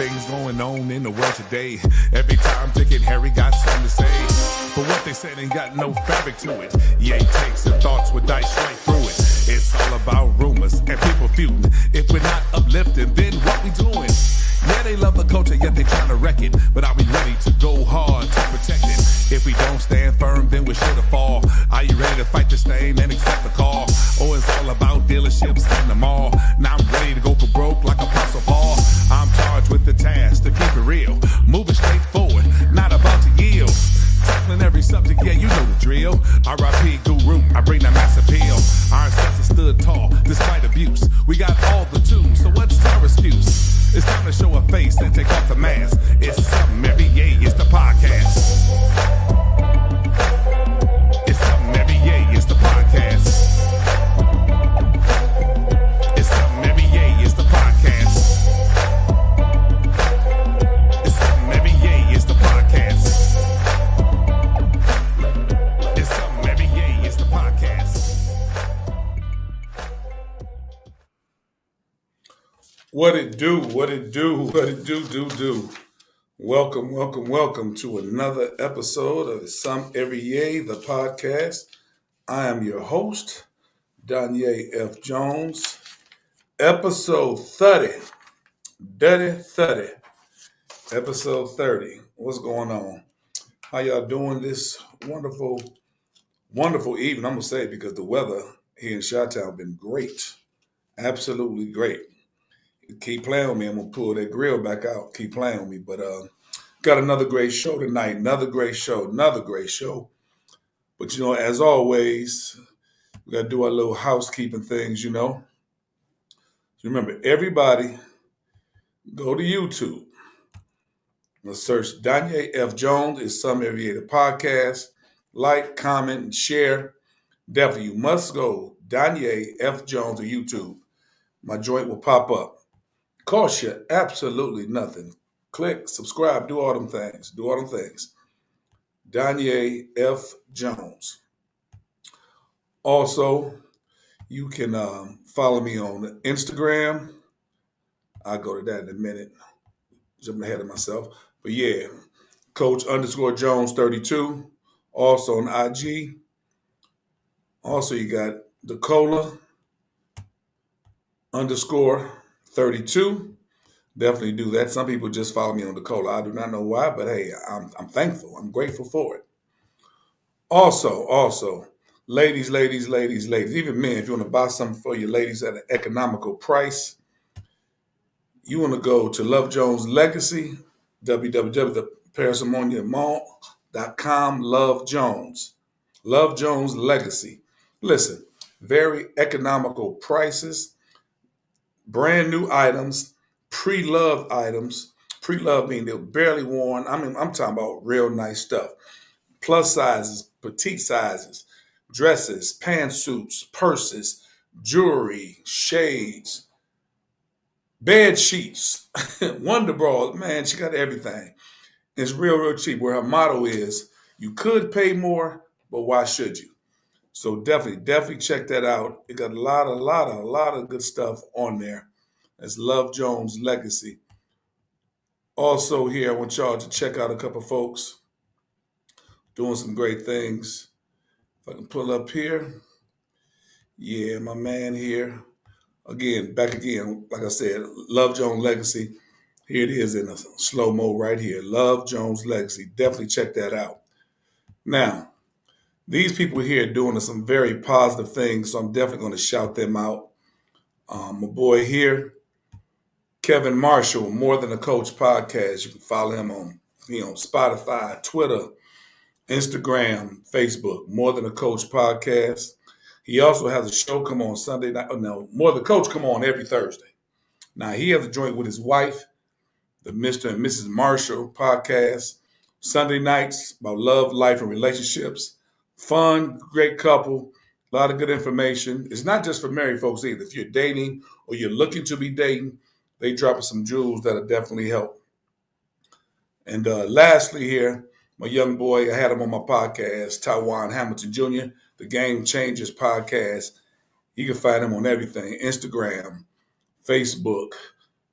things going on in the world today. Every time Dick and Harry got something to say, but what they said ain't got no fabric to it. Yeah, takes and thoughts with dice right through it. It's all about rumors and people feuding. If we're not uplifting, then what we doing? Yeah, they love the culture, yet they trying to wreck it. But are we ready to go hard to protect it? If we don't stand firm, then we're sure to fall. Are you ready to fight the stain and accept the call? Or it's all about dealerships and the mall. Now I'm ready to go for broke like Apostle Paul. I'm charged with the task to keep it real, moving straight forward, not about to yield. Tackling every subject, yeah, you know the drill. R.I.P. Guru, I bring that mass appeal. Our ancestors stood tall despite abuse. We got all the tools, so what's our excuse? It's time to show a face and take off the mask. It's something every yay, it's the podcast. It's something every yay, it's the podcast. It's something every yay, it's the podcast. It's something every yay, it's the podcast. It's something every yay, it's the podcast. What it do, what it do, what it do. Welcome to another episode of Some Every Yay, the podcast. I am your host, Danye F. Jones. Episode 30. Episode 30. What's going on? How y'all doing this wonderful evening? I'm going to say it because the weather here in Chi-Town been great. Absolutely great. Keep playing with me. I'm going to pull that grill back out. Keep playing with me. But got another great show tonight. Another great show. But, as always, we got to do our little housekeeping things, Remember, everybody go to YouTube. Let's search Danye F. Jones. It's Some Every Day, the podcast. Like, comment, and share. Definitely, you must go Danye F. Jones to YouTube. My joint will pop up. Cost you absolutely nothing. Click, subscribe, do all them things. Danye F. Jones. Also, you can follow me on Instagram. I'll go to that in a minute. Jumping ahead of myself. But yeah, Coach_Jones32. Also on IG. Also, you got Decola_32. Definitely do that. Some people just follow me on Decola. I do not know why, but hey, I'm thankful. I'm grateful for it. Also, ladies, even men, if you want to buy something for your ladies at an economical price, you want to go to Love Jones Legacy, www.theparsimoniamall.com, Love Jones Legacy. Listen, very economical prices, brand new items, pre-loved items. Pre-loved meaning they're barely worn. I mean, I'm talking about real nice stuff. Plus sizes, petite sizes, dresses, pantsuits, purses, jewelry, shades, bed sheets, wonder bras. Man, she got everything. It's real cheap. Where her motto is, you could pay more, but why should you? So definitely check that out. It got a lot of good stuff on there. It's Love Jones Legacy. Also here, I want y'all to check out a couple folks doing some great things. If I can pull up here. Yeah, my man here. Back again, like I said, Love Jones Legacy. Here it is in a slow-mo right here. Love Jones Legacy. Definitely check that out. Now, these people here are doing some very positive things, so I'm definitely going to shout them out. My boy here, Kevin Marshall, More Than a Coach podcast. You can follow him on, Spotify, Twitter, Instagram, Facebook, More Than a Coach podcast. He also has a show come on Sunday night. More Than a Coach come on every Thursday. Now, he has a joint with his wife, the Mr. and Mrs. Marshall podcast. Sunday nights about love, life, and relationships. Fun, great couple, a lot of good information. It's not just for married folks either. If you're dating or you're looking to be dating, they drop some jewels that'll definitely help. And lastly here, my young boy, I had him on my podcast, Tywan Hamilton Jr., the Game Changers podcast. You can find him on everything, Instagram, Facebook,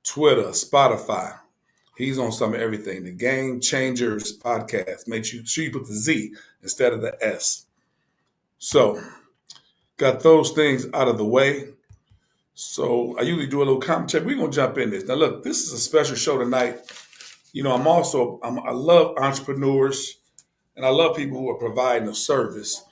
Twitter, Spotify. He's on some of everything. The Game Changers podcast. Make sure you put the Z instead of the S. So, got those things out of the way. So, I usually do a little commentary. We're going to jump in this. Now, look, this is a special show tonight. You know, I love entrepreneurs and I love people who are providing a service,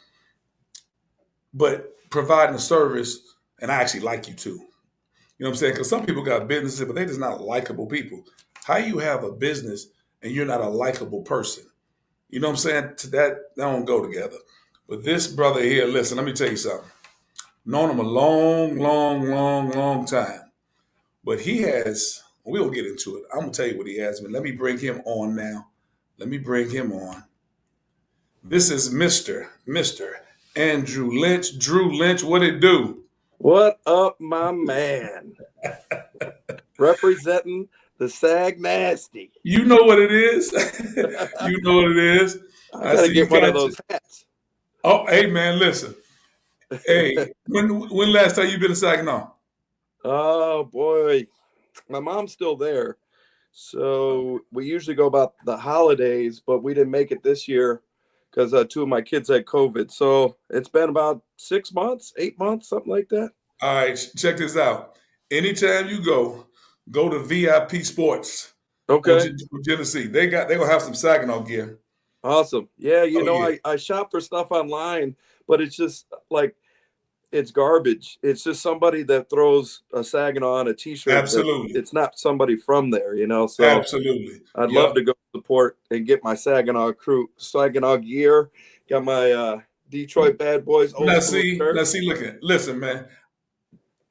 but providing a service, and I actually like you too. You know what I'm saying? Because some people got businesses, but they're just not likable people. How you have a business and you're not a likable person? You know what I'm saying? That don't go together. But this brother here, listen, let me tell you something. Known him a long, long, long, long time. But he has, we'll get into it. I'm going to tell you what he has. But let me bring him on now. Let me bring him on. This is Mr. Andrew Lynch. Drew Lynch, what it do? What up, my man? Representing the Sag Nasty. You know what it is. You know what it is. I gotta get one of those hats. Oh, hey man, listen. Hey, when last time you been to Saginaw? Oh boy, my mom's still there, so we usually go about the holidays, but we didn't make it this year because 2 of my kids had COVID. So it's been about 6 months, 8 months, something like that. All right, check this out. Anytime you go to VIP Sports. Okay. Genesee. They gonna have some Saginaw gear. Awesome. Yeah, I shop for stuff online, but it's just like it's garbage. It's just somebody that throws a Saginaw on a t-shirt. Absolutely. It's not somebody from there, So absolutely. I'd love to go support and get my Saginaw gear. Got my Detroit Bad Boys old school shirt. Listen, man.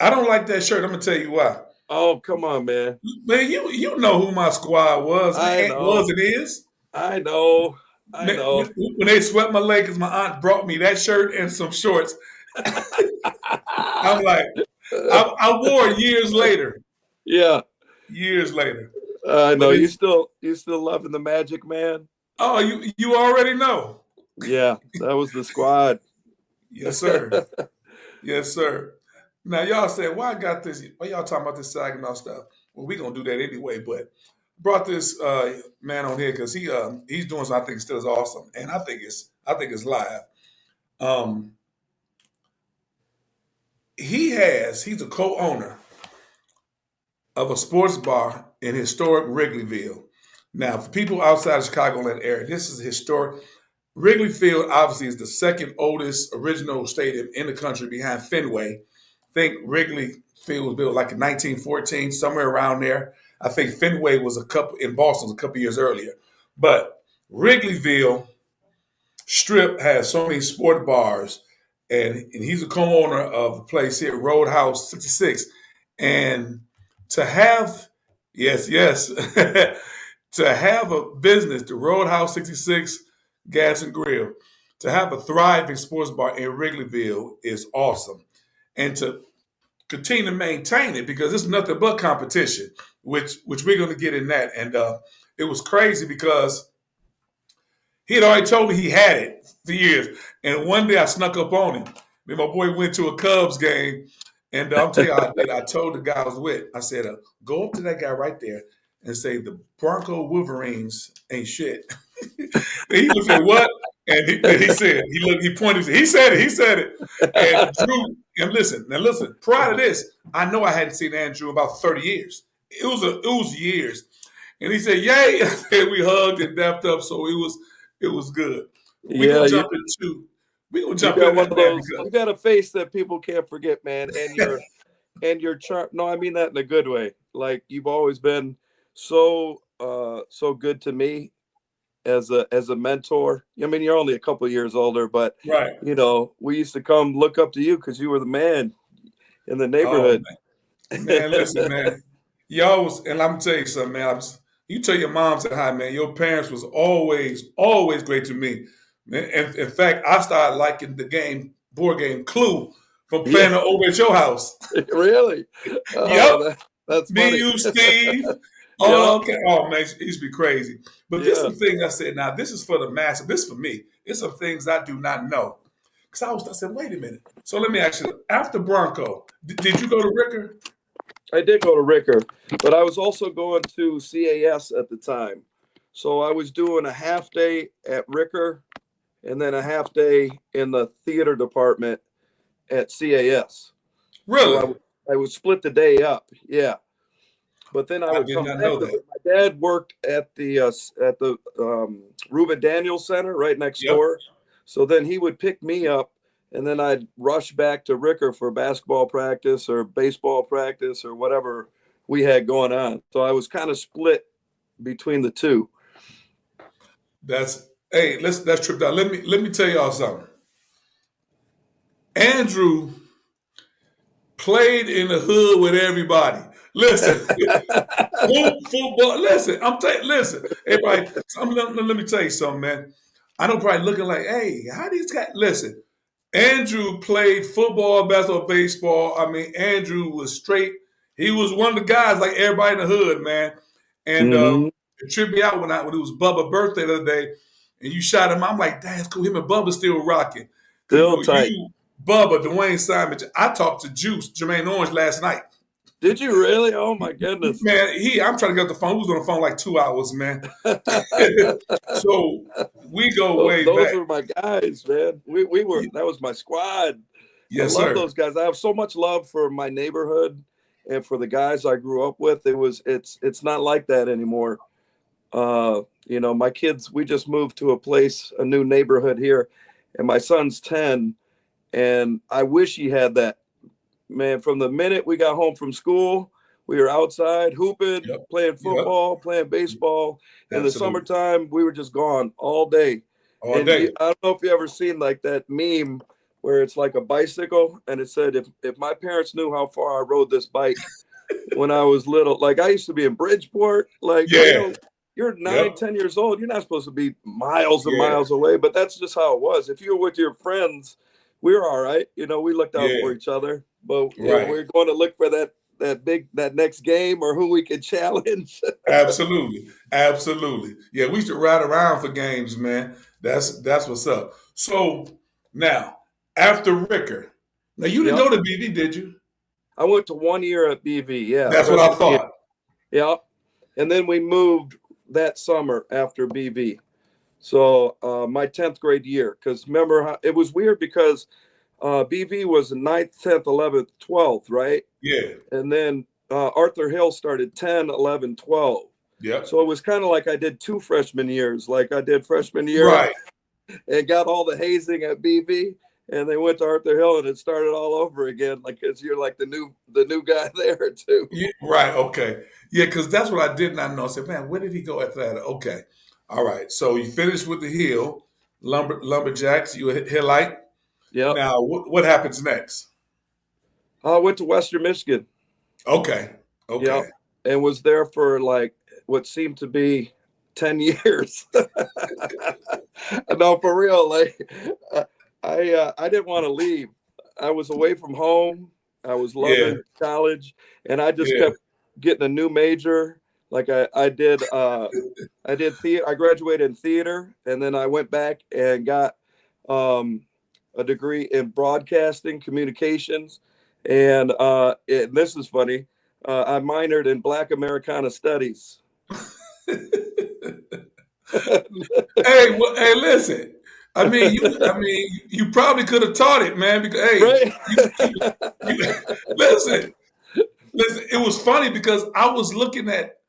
I don't like that shirt. I'm gonna tell you why. Oh, come on, man. Man, you know who my squad was. I know. Was and is. I know. When they swept my leg, because my aunt brought me that shirt and some shorts. I'm like, I wore it years later. Yeah. Years later. I know. You still loving the Magic, man? Oh, you already know. Yeah, that was the squad. Yes, sir. Yes, sir. Now y'all said, why I got this? Why y'all talking about this Saginaw stuff? Well, we gonna do that anyway. But brought this man on here because he's doing something I think still is awesome, and I think it's live. He's a co-owner of a sports bar in historic Wrigleyville. Now, for people outside of Chicagoland area, this is historic. Wrigley Field obviously is the second oldest original stadium in the country behind Fenway. I think Wrigley Field was built like in 1914, somewhere around there. I think Fenway was in Boston a couple years earlier. But Wrigleyville Strip has so many sport bars, and he's a co-owner of the place here, Roadhouse 66. And to have, yes, to have a business, the Roadhouse 66 Gas and Grill, to have a thriving sports bar in Wrigleyville is awesome. And to continue to maintain it, because it's nothing but competition, which we're going to get in that. And it was crazy because he had already told me he had it for years. And one day I snuck up on him. My boy went to a Cubs game, and I'll tell you how I did. I told the guy I was with, I said, go up to that guy right there and say, the Bronco Wolverines ain't shit. He was like, what? And he said, he pointed, he said it. And Drew, and listen, prior to this, I know I hadn't seen Andrew in about 30 years. It was years. And he said, yay. And we hugged and dapped up, so it was good. We're gonna jump into you got a face that people can't forget, man. And your charm. No, I mean that in a good way. Like, you've always been so good to me as a mentor. I mean, you're only a couple of years older, but right. We used to come look up to you because you were the man in the neighborhood. Oh, man, listen, man. And I'm gonna tell you something, man. You tell your mom, say hi, man. Your parents was always great to me. And in fact, I started liking the board game Clue from playing it over at your house. Really? Yep. That's me, funny. you, Steve. Oh, okay. Oh, man, it used to be crazy. But there's some things I said, now, this is for the massive. This is for me. There's some things I do not know. Because I said, wait a minute. So let me ask you, after Bronco, did you go to Ricker? I did go to Ricker, but I was also going to CAS at the time. So I was doing a half day at Ricker and then a half day in the theater department at CAS. So Really? I would split the day up. Yeah. But then I I would did come not back know to that. it. My dad worked at the Reuben Daniels Center right next Yep. door. So then he would pick me up, and then I'd rush back to Ricker for basketball practice or baseball practice or whatever we had going on. So I was kind of split between the two. Hey, let's trip down. Let me tell y'all something. Andrew played in the hood with everybody. Listen, football. Listen, listen, everybody. Let me tell you something, man. I know probably looking like, hey, how these guys? Listen, Andrew played football, basketball, baseball. I mean, Andrew was straight. He was one of the guys like everybody in the hood, man. And Mm-hmm. it tripped me out when it was Bubba's birthday the other day, and you shot him. I'm like, that's cool. Him and Bubba still rocking. Cause Still tight. you, Bubba, Dwayne Simon. I talked to Juice, Jermaine Orange last night. Did you really? Oh my goodness. Man, I'm trying to get off the phone. He was on the phone like 2 hours, man. So we go way Those back. were my guys, man. We were that was my squad. I Yes, love sir. those guys. I have so much love for my neighborhood and for the guys I grew up with. It's not like that anymore. My kids, we just moved to a new neighborhood here, and my son's 10, and I wish he had that. Man, from the minute we got home from school, we were outside hooping, Yep. playing Yep. football, playing baseball. In the Absolutely. summertime, we were just gone all day. All And day. I don't know if you ever seen like that meme where it's like a bicycle and it said, if my parents knew how far I rode this bike when I was little, like I used to be in Bridgeport, like, Yeah. you're Yep. 9, 10 years old. You're not supposed to be miles and Yeah. miles away, but that's just how it was. If you were with your friends, we were all right. We looked out for Yeah. each other, but Right. we're going to look for that next game or who we could challenge. Absolutely. Absolutely. Yeah, we used to ride around for games, man. That's what's up. So now, after Ricker, now you didn't Yep. go to BB, did you? I went to 1 year at BV. Yeah. That's what I Freshman year. thought. Yep. And then we moved that summer after BV. So my 10th grade year, because remember how it was weird because BV was ninth, 10th, 11th, 12th, right? Yeah. And then Arthur Hill started 10, 11, 12. Yep. So it was kind of like I did 2 freshman years. Like I did freshman year Right. and got all the hazing at BV, and they went to Arthur Hill and it started all over again. Like because you're like the new guy there too. Yeah, right. Okay. Yeah, because that's what I did not know. I said, man, where did he go after that? Okay. All right. So you finished with the Hill lumberjacks. You a Hillite. Yep. Now, what happens next? I went to Western Michigan. Okay. Yep. Okay. And was there for like what seemed to be 10 years. No, for real. Like I didn't want to leave. I was away from home. I was Yeah. loving college, and I just Yeah. kept getting a new major. Like I did theater. I graduated in theater, and then I went back and got a degree in broadcasting communications. And this is funny. I minored in Black Americana Studies. Hey, listen. I mean, you probably could have taught it, man. Because hey, Right? you listen. It was funny because I was looking at.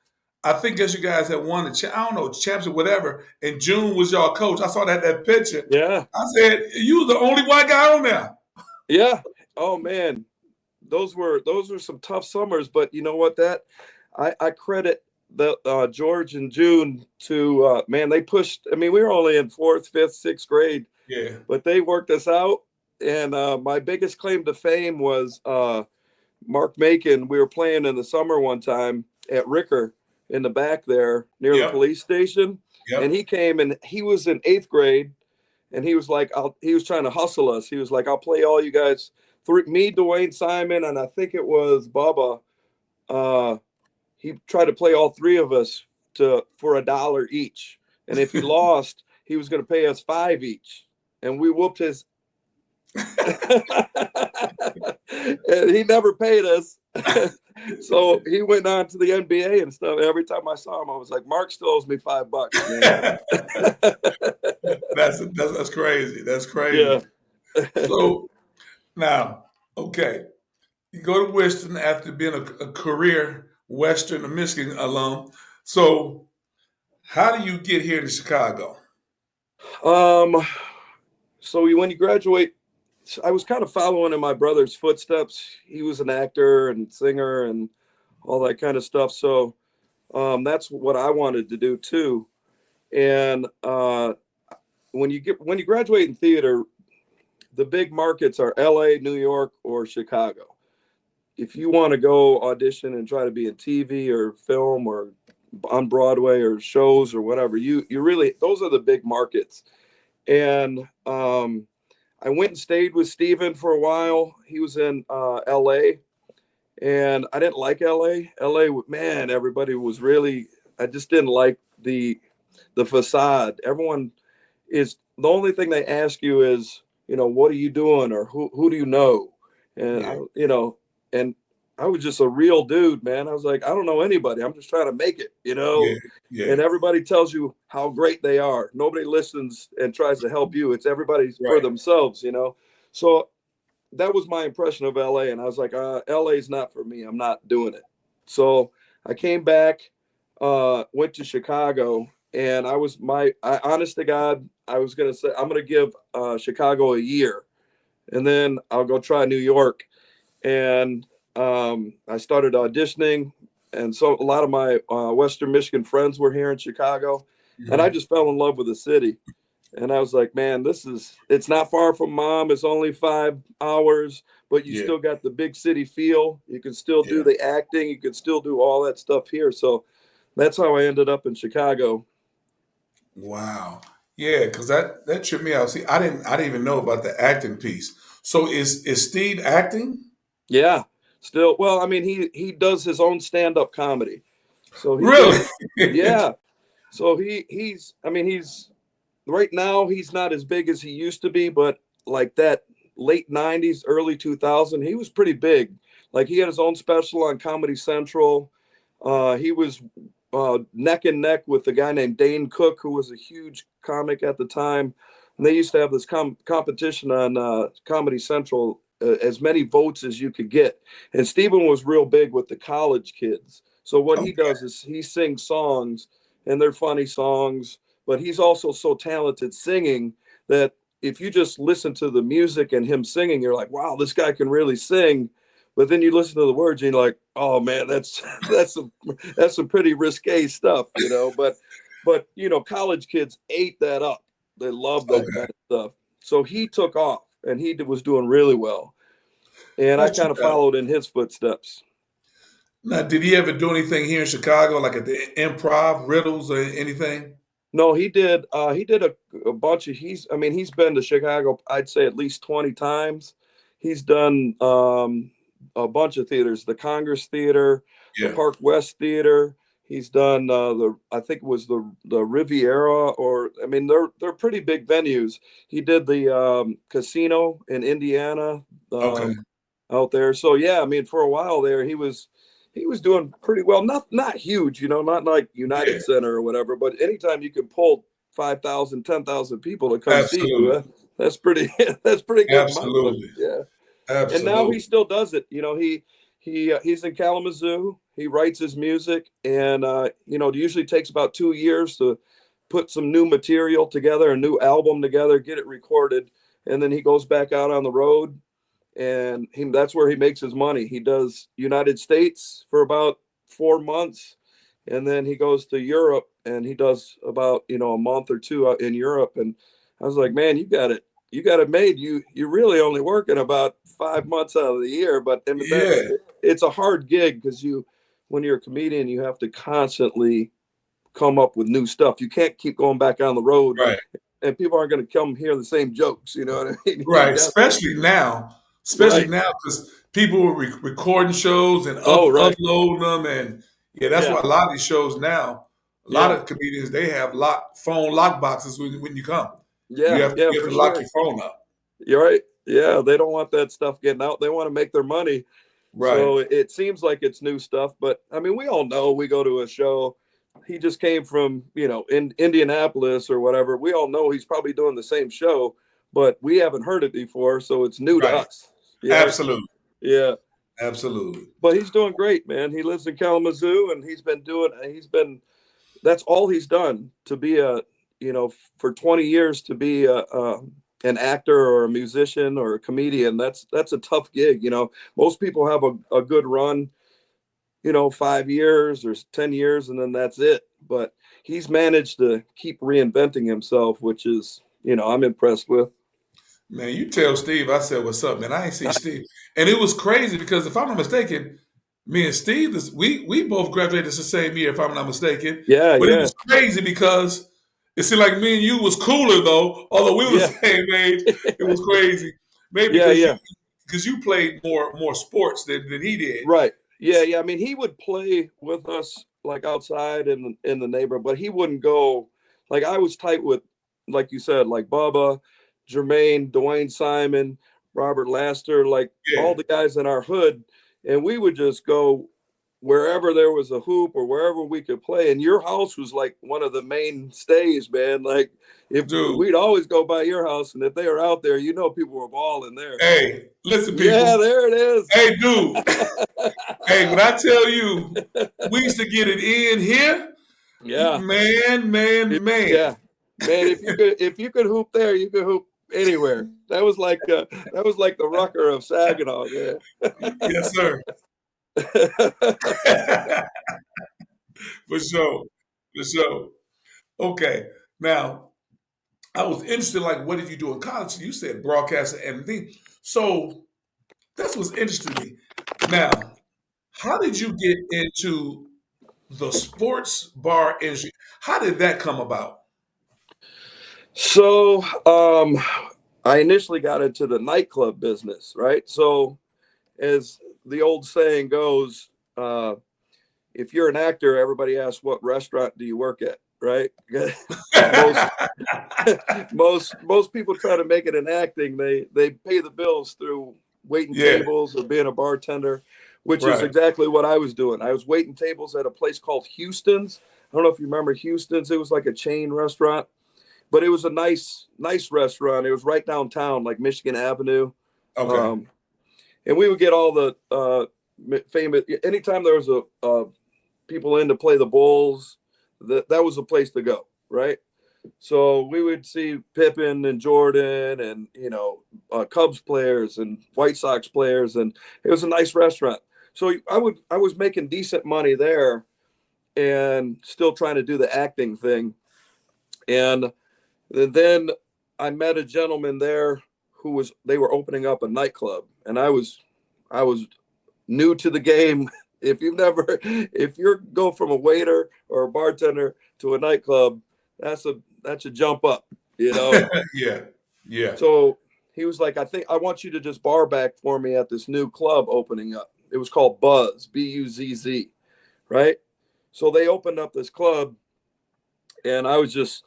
I think as you guys had won I don't know, champs or whatever, and June was y'all coach. I saw that picture. Yeah. I said, you was the only white guy on there. Yeah. Oh man, those were some tough summers. But you know what? That I credit the George and June to man. They pushed. I mean, we were only in fourth, fifth, sixth grade, Yeah. but they worked us out. And my biggest claim to fame was Mark Macon. We were playing in the summer one time at Ricker in the back there near the Yep. police station, and Yep. he came and he was in 8th grade. And he was like, he was trying to hustle us. He was like, I'll play all you guys, me, Dwayne Simon, and I think it was Bubba. He tried to play all three of us for $1 each. And if he lost, he was going to pay us 5 each. And we whooped his. And he never paid us. So he went on to the NBA and stuff. Every time I saw him, I was like, Mark still owes me $5, man. That's crazy. That's Yeah. crazy. So now, okay, you go to Western after being a career Western or Michigan alum. So how do you get here to Chicago? um, so when you graduate, I was kind of following in my brother's footsteps. He was an actor and singer and all that kind of stuff. So that's what I wanted to do too. And when you graduate in theater, the big markets are L.A., New York, or Chicago. If you want to go audition and try to be in TV or film or on Broadway or shows or whatever, you really, those are the big markets. And I went and stayed with Steven for a while. He was in LA, and I didn't like LA. LA, man, everybody was really, I just didn't like the facade. Everyone is, the only thing they ask you is, what are you doing, or who do you know? And Yeah, and I was just a real dude, man. I was like, I don't know anybody. I'm just trying to make it. yeah, yeah. And everybody tells you how great they are. Nobody listens and tries to help you. It's everybody's for Right. themselves. So that was my impression of LA. And I was like, LA is not for me. I'm not doing it. So I came back, went to Chicago, and honest to God, I was going to say, I'm going to give Chicago a year, and then I'll go try New York. And I started auditioning. And so a lot of my Western Michigan friends were here in Chicago, and I Mhm. just fell in love with the city. And I was like, man, it's not far from mom. It's only 5 hours, but you Yeah, still got the big city feel. You can still do yeah. the acting. You can still do all that stuff here. So that's how I ended up in Chicago. Wow. Yeah, because that tripped me out. See, I didn't even know about the acting piece. So is Steve acting? Yeah, still. Well, I mean, he does his own stand-up comedy. So he Really? did, yeah. So he's, I mean, he's right now he's not as big as he used to be, but like that late 90s, early 2000, he was pretty big. Like he had his own special on Comedy Central. He was neck and neck with the guy named Dane Cook, who was a huge comic at the time. And they used to have this competition on Comedy Central, as many votes as you could get. And Steven was real big with the college kids. So what he Okay. does is he sings songs, and they're funny songs, but he's also so talented singing that if you just listen to the music and him singing, you're like, wow, this guy can really sing. But then you listen to the words and you're like, oh man, that's some pretty risque stuff. But college kids ate that up. They love that Okay. kind of stuff. So he took off and he was doing really well. And I Got you. kind of followed in his footsteps. Now, did he ever do anything here in Chicago, like at the Improv, riddles, or anything? No, he did. He did a bunch of. I mean, he's been to Chicago. I'd say at least 20 times. He's done a bunch of theaters: the Congress Theater, the Yeah. Park West Theater. He's done I think it was the Riviera, or I mean, they're pretty big venues. He did the Casino in Indiana, Okay. um, out there. So yeah, I mean, for a while there, he was doing pretty well. Not huge, not like Yeah. United Center or whatever, but anytime you can pull 5,000, 10,000 people to come see you, Absolutely. that's pretty that's pretty good in my book. Absolutely. Yeah. And now he Absolutely. still does it. He's in Kalamazoo. He writes his music, and it usually takes about 2 years to put some new material together, a new album together, get it recorded, and then he goes back out on the road, and that's where he makes his money. He does United States for about 4 months, and then he goes to Europe and he does about a month or two out in Europe. And I was like, man, you got it made. You're really only working about 5 months out of the year, but I mean Yeah. it's a hard gig because when you're a comedian, you have to constantly come up with new stuff. You can't keep going back on the road, Right. and people aren't going to come hear the same jokes. You know what I mean? You Right. got Especially right. now, because people were recording shows and Oh, right. uploading them, and yeah, that's Yeah. why a lot of these shows now, a lot Yeah. of comedians they have phone lock boxes when you come. Yeah. Yeah. You have For to lock sure. your phone up. You're right. Yeah. They don't want that stuff getting out. They want to make their money. Right. So it seems like it's new stuff, but I mean, we all know we go to a show. He just came from, in Indianapolis or whatever. We all know he's probably doing the same show, but we haven't heard it before, so it's new to Right. us. Yeah, Absolutely. yeah. Absolutely. But he's doing great, man. He lives in Kalamazoo, and that's all he's done to be for 20 years to be an actor or a musician or a comedian. That's a tough gig. Most people have a good run, 5 years or 10 years, and then that's it. But he's managed to keep reinventing himself, which is, I'm impressed with. Man, you tell Steve I said what's up, man. I ain't see Steve. And it was crazy because if I'm not mistaken, me and Steve, we both graduated the same year, if I'm not mistaken. Yeah, But it yeah, was crazy because it seemed like me and you was cooler though, although we were the yeah, same age. It was crazy. Maybe yeah, yeah. because you played more sports than he did. Right. Yeah, yeah. I mean, he would play with us like outside in the neighborhood, but he wouldn't go. Like I was tight with, like you said, like Bubba, Jermaine, Dwayne Simon, Robert Laster, like Yeah. all the guys in our hood, and we would just go wherever there was a hoop or wherever we could play. And your house was like one of the main stays, man. Like if Dude. we'd always go by your house, and if they were out there, people were balling there. Hey, listen, Yeah, people. there it is. Hey, dude. Hey, when I tell you, we used to get it in here. Yeah. Man. Yeah, man. If you could hoop there, you could hoop anywhere. That was like the Rucker of Saginaw, man. Yes, sir. For sure. For sure. Okay. Now, I was interested, like, what did you do in college? You said broadcasting and everything. So that's what's interesting to me. Now, how did you get into the sports bar industry? How did that come about? So, I initially got into the nightclub business, right? So, as the old saying goes, if you're an actor, everybody asks, "What restaurant do you work at?" Right? most most people try to make it in acting. They pay the bills through waiting Yeah, tables or being a bartender, which is right. exactly what I was doing. I was waiting tables at a place called Houston's. I don't know if you remember Houston's. It was like a chain restaurant, but it was a nice restaurant. It was right downtown, like Michigan Avenue. Okay. Um, and we would get all the famous. Anytime there was a people in to play the Bulls, that was the place to go, right? So we would see Pippen and Jordan and Cubs players and White Sox players, and it was a nice restaurant. So I was making decent money there, and still trying to do the acting thing. And then I met a gentleman there they were opening up a nightclub, and I was new to the game. If you're go from a waiter or a bartender to a nightclub, that's a jump up, you know. Yeah, yeah. So he was like, I want you to just bar back for me at this new club opening up. It was called Buzz, Buzz, right? So they opened up this club, and I was just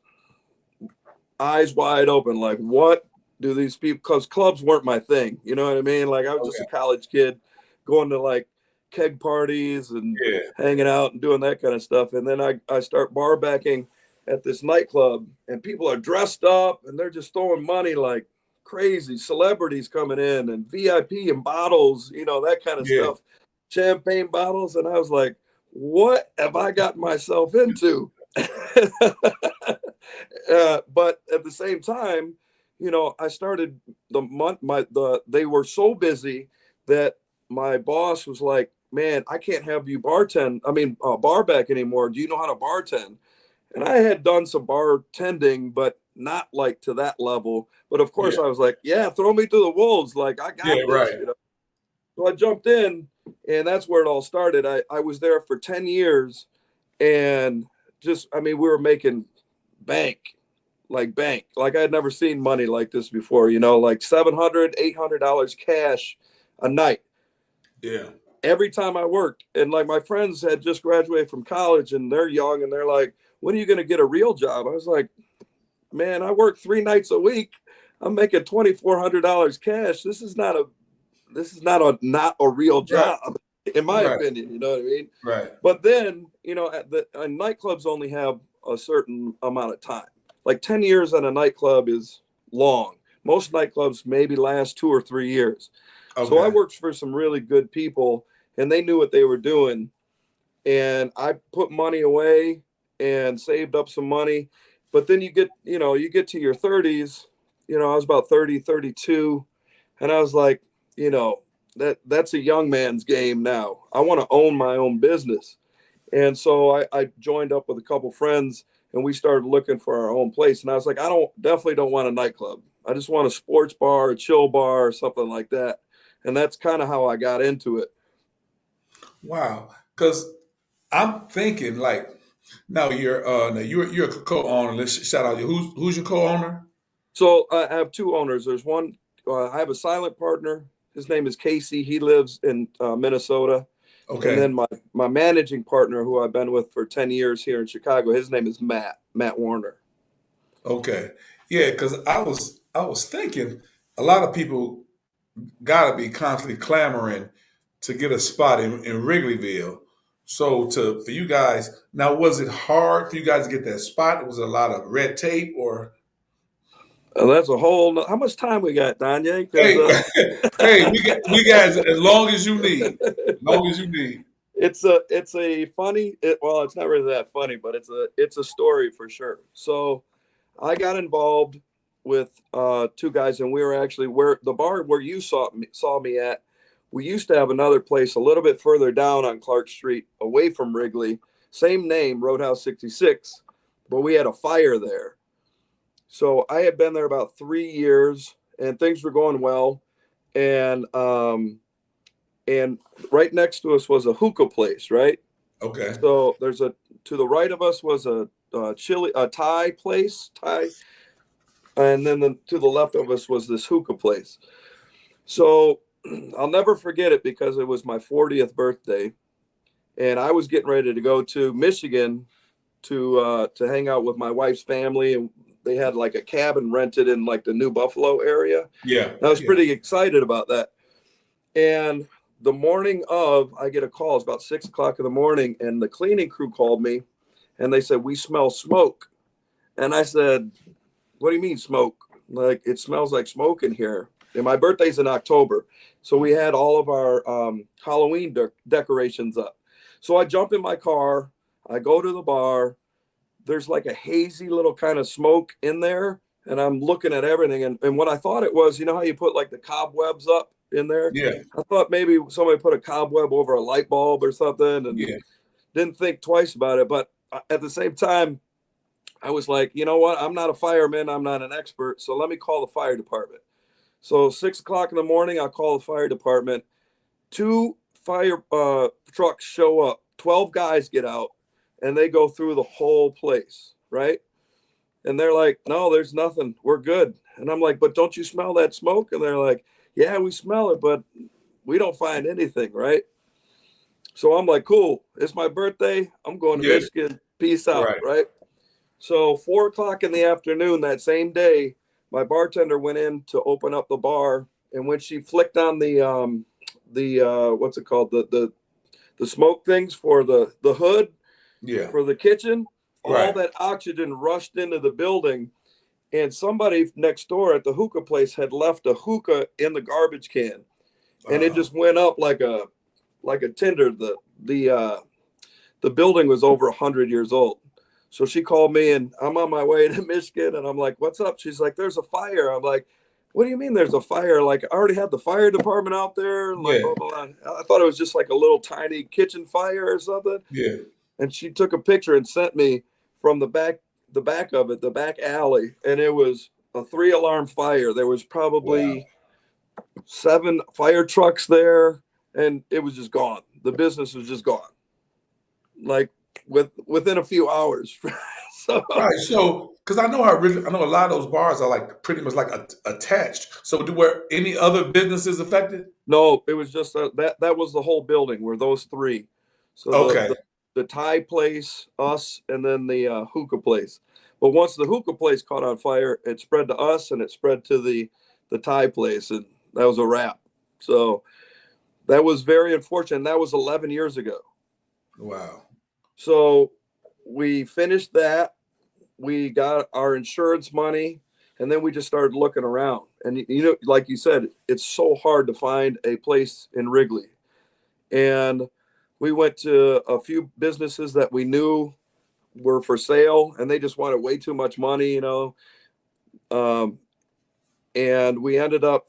eyes wide open, like, what do these people? Because clubs weren't my thing, you know what I mean? Like I was just Okay. a college kid going to like keg parties and Yeah, hanging out and doing that kind of stuff. And then I start bar backing at this nightclub, and people are dressed up and they're just throwing money like crazy. Celebrities coming in and VIP and bottles, that kind of yeah. stuff, champagne bottles. And I was like, what have I gotten myself into? But at the same time, I started they were so busy that my boss was like, man, I can't have you bar back anymore. Do you know how to bartend? And I had done some bartending, but not like to that level. But of course Yeah, I was like, yeah, throw me to the wolves. Like I yeah, got this, right. So I jumped in, and that's where it all started. I was there for 10 years, and we were making bank, like I had never seen money like this before, like $700, $800 cash a night Yeah, every time I worked. And like my friends had just graduated from college, and they're young, and they're like, when are you going to get a real job? I was like, man, I work 3 nights a week. I'm making $2,400 cash. This is not this is not a real Right. job, in my Right. opinion. You know what I mean? Right. But then, nightclubs only have a certain amount of time. Like 10 years at a nightclub is long. Most nightclubs maybe last 2 or 3 years. So I Okay. worked for some really good people, and they knew what they were doing. And I put money away and saved up some money. But then you get to your 30s. I was about 30, 32, and I was like, that's a young man's game now. I want to own my own business. And so I joined up with a couple friends, and we started looking for our own place. And I was like, definitely don't want a nightclub. I just want a sports bar, a chill bar, or something like that. And that's kind of how I got into it. Wow. Because I'm thinking like, now you're a co-owner. Let's shout out you. Who's your co-owner? So I have two owners. There's one, I have a silent partner. His name is Casey. He lives in Minnesota. And Okay. then my managing partner, who I've been with for 10 years here in Chicago, his name is Matt Warner. Okay. Yeah, because I was thinking a lot of people gotta be constantly clamoring to get a spot in Wrigleyville. So for you guys, now was it hard for you guys to get that spot? Was it a lot of red tape or That's a whole. How much time we got, Danye? Because hey hey, we guys as long as you need. As long as you need. it's a funny. Well, it's not really that funny, but it's a story for sure. So I got involved with two guys, and we were actually where the bar where you saw me at. We used to have another place a little bit further down on Clark Street, away from Wrigley. Same name, Roadhouse 66, but we had a fire there. So I had been there about 3 years, and things were going well. And right next to us was a hookah place, right? Okay. So to the right of us was a Thai place, and then to the left of us was this hookah place. So I'll never forget it because it was my 40th birthday, and I was getting ready to go to Michigan to hang out with my wife's family, and they had like a cabin rented in like the New Buffalo area. Yeah. And I was Yeah. pretty excited about that. And the morning of, I get a call. It's about 6 o'clock in the morning, and the cleaning crew called me, and they said, "We smell smoke." And I said, "What do you mean smoke? Like, it smells like smoke in here." And my birthday's in October, so we had all of our Halloween decorations up. So I jump in my car, I go to the bar. There's like a hazy little kind of smoke in there, and I'm looking at everything. And what I thought it was, you know how you put like the cobwebs up in there? Yeah. I thought maybe somebody put a cobweb over a light bulb or something, and Yeah. didn't think twice about it. But at the same time, I was like, you know what? I'm not a fireman. I'm not an expert. So let me call the fire department. So 6 o'clock in the morning, I call the fire department. Two fire trucks show up. 12 guys get out, and they go through the whole place, right? And they're like, "No, there's nothing. We're good." And I'm like, "But don't you smell that smoke?" And they're like, "Yeah, we smell it, but we don't find anything," right? So I'm like, "Cool. It's my birthday. I'm going to Yeah. Michigan. Peace out," Right. right? So 4 o'clock in the afternoon that same day, my bartender went in to open up the bar, and when she flicked on the what's it called, the smoke things for the hood Yeah. for the kitchen, all Right. that oxygen rushed into the building, and somebody next door at the hookah place had left a hookah in the garbage can, and it Uh, just went up like a tinder. The building was over 100 years old. So she called me, and I'm on my way to Michigan, and I'm like, "What's up?" She's like, "There's a fire." I'm like, "What do you mean there's a fire? Like, I already had the fire department out there, like, yeah. blah, blah, blah." I thought it was just like a little tiny kitchen fire or something. Yeah. And she took a picture and sent me from the back of it, the back alley, and it was a 3 alarm fire. There was Wow. probably 7 fire trucks there, and it was just gone. The business was just gone, like within a few hours. So Right. So, because I know a lot of those bars are like pretty much like attached. So, were any other businesses affected? no, it was just that was the whole building were those three. So Okay. the Thai place, us, and then the hookah place. But once the hookah place caught on fire, it spread to us, and it spread to the Thai place, and that was a wrap. So that was very unfortunate. That was 11 years ago. Wow. So we finished that. We got our insurance money, and then we just started looking around. And like you said, it's so hard to find a place in Wrigley. And we went to a few businesses that we knew were for sale, and they just wanted way too much money. Um, and we ended up.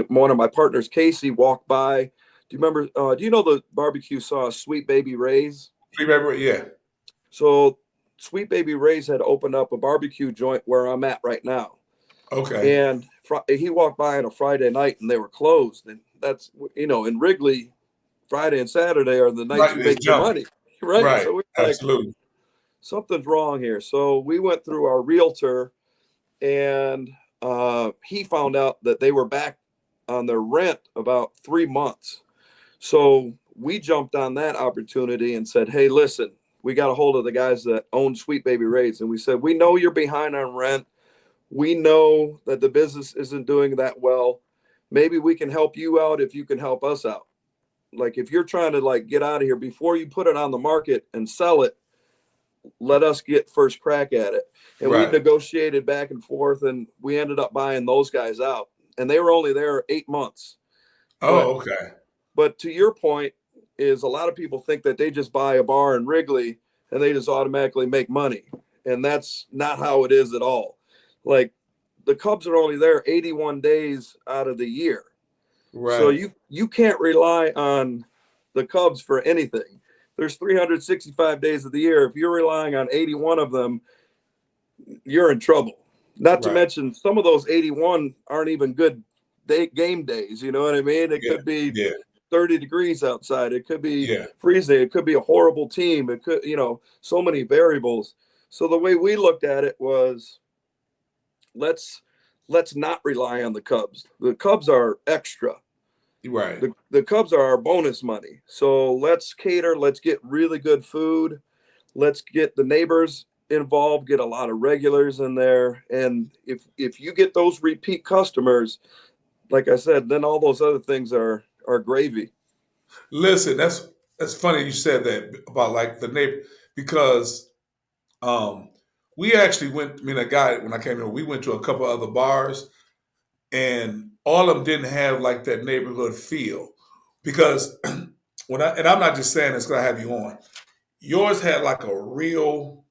One of my partners, Casey, walked by. Do you remember? Do you know the barbecue sauce, Sweet Baby Ray's? Yeah. So Sweet Baby Ray's had opened up a barbecue joint where I'm at right now. Okay. And he walked by on a Friday night and they were closed. And that's, in Wrigley, Friday and Saturday are the nights Right. you It's make your jumping. money. Right. Right. So we're like, Absolutely. something's wrong here. So we went through our realtor, and he found out that they were back on their rent about 3 months. So we jumped on that opportunity and said, hey, listen, we got a hold of the guys that own Sweet Baby Ray's. And we said, we know you're behind on rent. We know that the business isn't doing that well. Maybe we can help you out if you can help us out. Like, if you're trying to get out of here before you put it on the market and sell it, let us get first crack at it. And we Right. negotiated back and forth, and we ended up buying those guys out. And they were only there 8 months. Oh, okay. But to your point, is a lot of people think that they just buy a bar in Wrigley and they just automatically make money. And that's not how it is at all. Like, the Cubs are only there 81 days out of the year. Right. So you can't rely on the Cubs for anything. There's 365 days of the year. If you're relying on 81 of them, you're in trouble. Not to Right. mention, some of those 81 aren't even good game days. You know what I mean? It could be 30 degrees outside. It could be freezing. It could be a horrible team. It could, so many variables. So the way we looked at it was, let's not rely on the Cubs. The Cubs are extra. Right. The Cubs are our bonus money. So let's cater. Let's get really good food. Let's get the neighbors involved, get a lot of regulars in there. And if you get those repeat customers, like I said, then all those other things are gravy. Listen, that's funny you said that about the neighbor, because we actually went. I mean, a guy, when I came here, we went to a couple other bars, and all of them didn't have that neighborhood feel, because and I'm not just saying this because I have you on. Yours had a real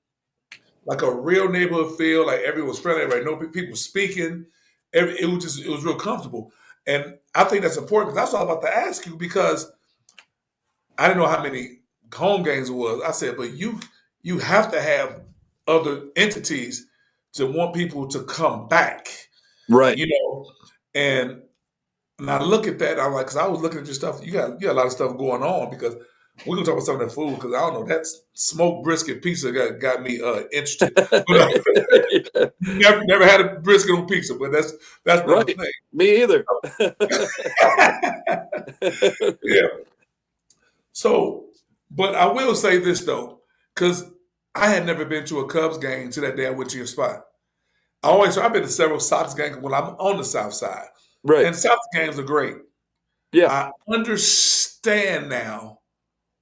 neighborhood feel. Like, everyone was friendly, everybody know people speaking. It was real comfortable, and I think that's important, because that's what I was about to ask you, because I didn't know how many home games it was. I said, but you have to have other entities to want people to come back, Right? And I look at that, I'm like, because I was looking at your stuff. You got a lot of stuff going on, because we're gonna talk about some of that food, because I don't know, that smoked brisket pizza got me interested. But, never had a brisket on pizza, but that's another Right. thing. Me either. Yeah. So, but I will say this though, because I had never been to a Cubs game to that day I went to your spot. I've been to several Sox games when I'm on the South Side, Right. and Sox games are great. Yeah. I understand now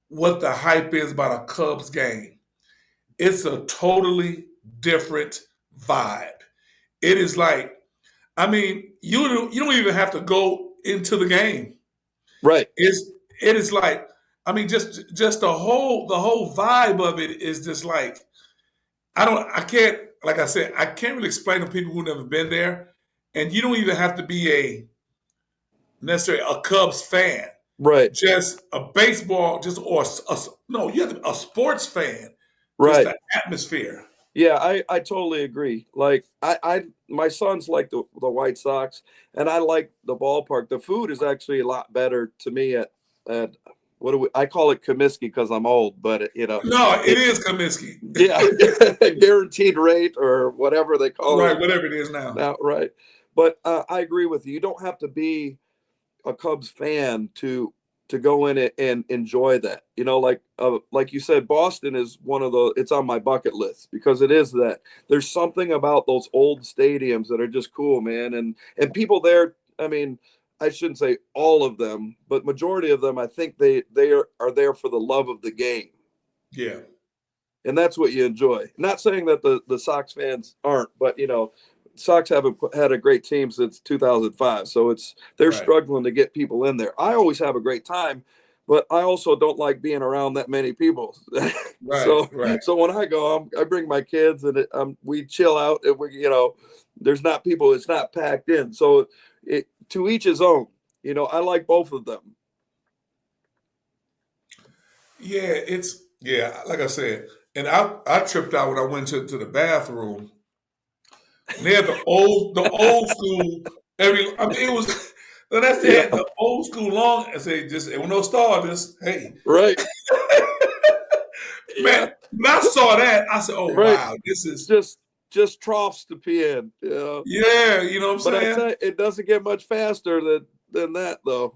what the hype is about a Cubs game. It's a totally different vibe. It is like, I mean, you don't even have to go into the game. Right. It is like, I mean, just the whole vibe of it is just like, I can't, like I said, I can't really explain to people who've never been there. And you don't even have to be necessarily a Cubs fan. Right. Just a baseball, no, you have to be a sports fan. Right. Just the atmosphere. Yeah, I totally agree. Like, my sons like the White Sox, and I like the ballpark. The food is actually a lot better to me at I call it Comiskey because I'm old, but No, it is Comiskey. Yeah, guaranteed rate or whatever they call it. Right, whatever it is now. Right. But I agree with you. You don't have to be a Cubs fan to go in it and enjoy that. Like you said, Boston is it's on my bucket list, because it is that. There's something about those old stadiums that are just cool, man. And people there, I mean, I shouldn't say all of them, but majority of them, I think they are there for the love of the game. Yeah. And that's what you enjoy. Not saying that the Sox fans aren't, but Sox haven't had a great team since 2005, so they're Right. struggling to get people in there. I always have a great time, but I also don't like being around that many people. Right. so Right. so when I go, I bring my kids, and we chill out, and there's not people, it's not packed in. So to each his own. I like both of them. Yeah, like I said, and I tripped out when I went to the bathroom. And they had the old school it was that's they Yeah, had the old school long and say just with no star, just hey. right. Man, Yeah, when I saw that, I said, oh right. wow, this is Just troughs to pee in. yeah, you know what I'm But I saying? tell you, it doesn't get much faster than that, though.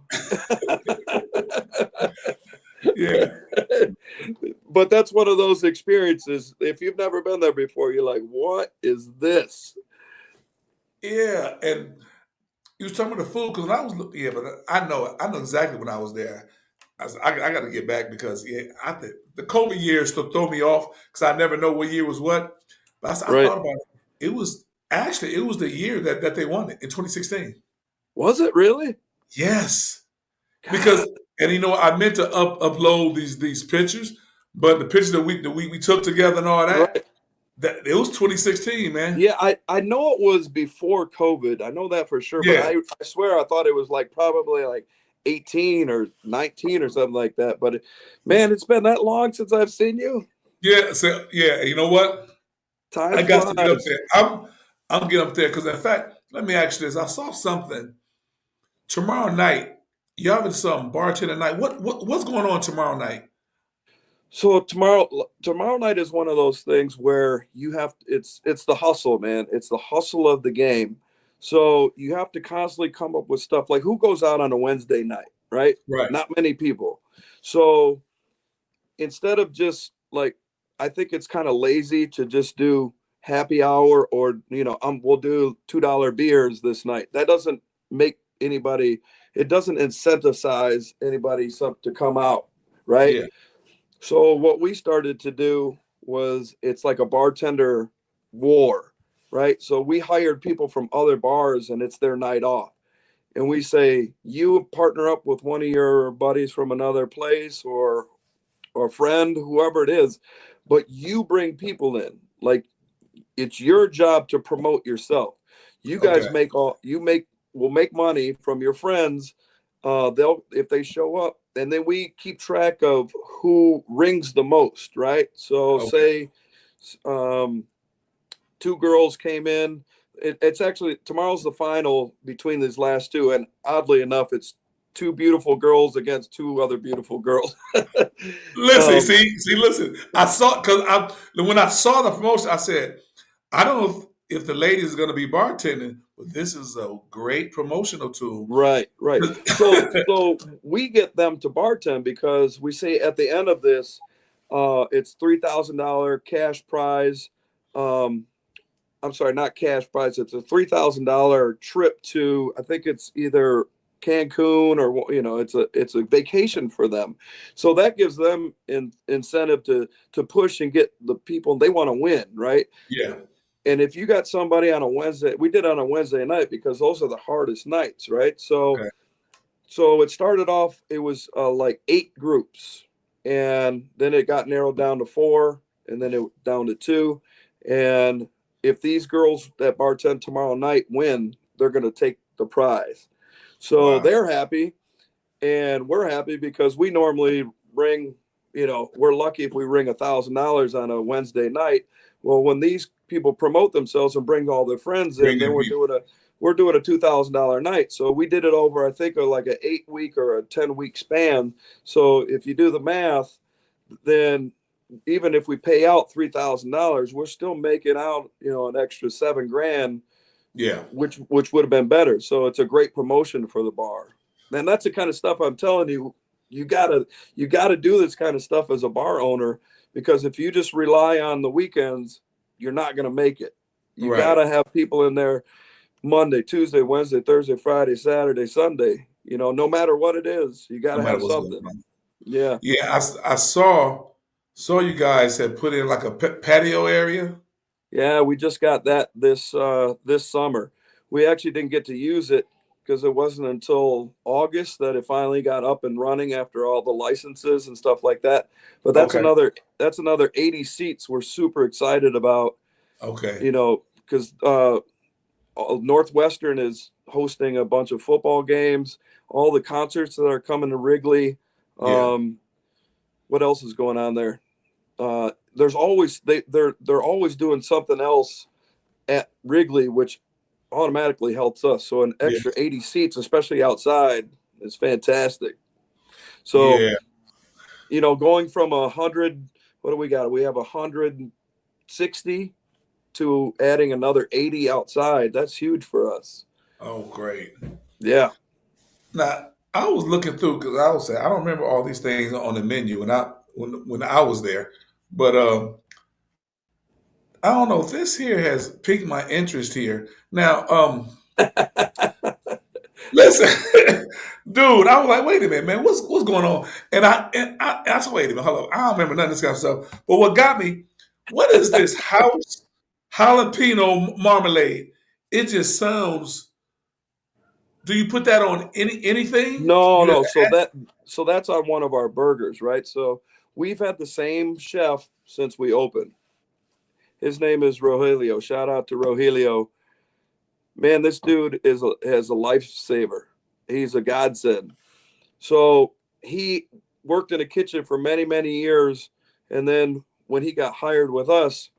Yeah. But that's one of those experiences. If you've never been there before, you're like, "What is this?" Yeah. And you was talking about the food because when I was yeah, but I know exactly when I was there. I got to get back because yeah, I think the COVID years still throw me off because I never know what year was what. But I Right? thought about it. It was the year that they won it in 2016. Was it really? Yes, because God, and I meant to upload these pictures, but the pictures that we took together and all that right? that it was 2016, man. Yeah, I know it was before COVID. I know that for sure. But Yeah, I swear I thought it was like probably like 18 or 19 or something like that. But man, it's been that long since I've seen you. yeah. So yeah, you know what? Time I got to get up flies. there. I'm getting up there because in fact, let me ask you this: I saw something tomorrow night. You having some bartender night? What's going on tomorrow night? So tomorrow night is one of those things where it's the hustle, man. It's the hustle of the game. So you have to constantly come up with stuff like who goes out on a Wednesday night, right? Right. Not many people. So instead of just like I think it's kind of lazy to just do happy hour or we'll do $2 beers this night. That doesn't make anybody it doesn't incentivize anybody to come out, right? Yeah. So what we started to do was it's like a bartender war, right? So we hired people from other bars and it's their night off. And we say, you partner up with one of your buddies from another place or a friend, whoever it is, but you bring people in. Like it's your job to promote yourself. You Okay. guys will make money from your friends. They'll if they show up, and then we keep track of who rings the most, right? So Okay. say um, two girls came in. It's actually tomorrow's the final between these last two, and oddly enough, it's two beautiful girls against two other beautiful girls. Listen, um, listen. I saw because when I saw the promotion, I said, I don't know if the lady is going to be bartending, but this is a great promotional tool. Right, right. So we get them to bartend because we say at the end of this, it's $3,000 cash prize. Um, I'm sorry, not cash prize. It's a $3,000 trip to I think it's either Cancun or it's a vacation for them. So that gives them incentive to push and get the people they want to win, right? Yeah. And if you got somebody on a Wednesday, we did on a Wednesday night because those are the hardest nights, right? So Okay. so it started off, it was like 8 groups, and then it got narrowed down to 4, and then it down to 2. And if these girls that bartend tomorrow night win, they're going to take the prize. So Wow. they're happy, and we're happy because we normally ring, we're lucky if we ring $1,000 on a Wednesday night. Well, when these people promote themselves and bring all their friends in, Bring then in people. we're doing a $2,000 night. So we did it over, I think, like an 8-week or a 10-week span. So if you do the math, then even if we pay out $3,000, we're still making out, an extra 7 grand, Yeah. which would have been better. So it's a great promotion for the bar. And that's the kind of stuff I'm telling you, you gotta do this kind of stuff as a bar owner, because if you just rely on the weekends, you're not gonna make it. You Right. gotta have people in there Monday, Tuesday, Wednesday, Thursday, Friday, Saturday, Sunday. No matter what it is, you got No to matter have what's going something. on. Yeah. Yeah, I saw you guys had put in like a patio area. Yeah, we just got that this summer. We actually didn't get to use it because it wasn't until August that it finally got up and running after all the licenses and stuff like that. But Okay. that's another 80 seats we're super excited about, Okay. because Northwestern is hosting a bunch of football games, all the concerts that are coming to Wrigley. Yeah. What else is going on there? There's always they're always doing something else at Wrigley, which automatically helps us. So an Yeah. extra 80 seats, especially outside, is fantastic. So, Yeah. going from 100, what do we got? We have 160 to adding another 80 outside. That's huge for us. Oh, great. Yeah. Now I was looking through because I was saying I don't remember all these things on the menu when I was there, but I don't know. This here has piqued my interest here. Now, listen, dude, I was like, wait a minute, man, what's going on? And I said, wait a minute, hold on. I don't remember none of this kind of stuff. But what got me, what is this house jalapeno marmalade? It just sounds. Do you put that on anything? No, You no. So that's on one of our burgers, right? So we've had the same chef since we opened. His name is Rogelio. Shout out to Rogelio. Man, this dude has a lifesaver. He's a godsend. So he worked in a kitchen for many, many years, and then when he got hired with us,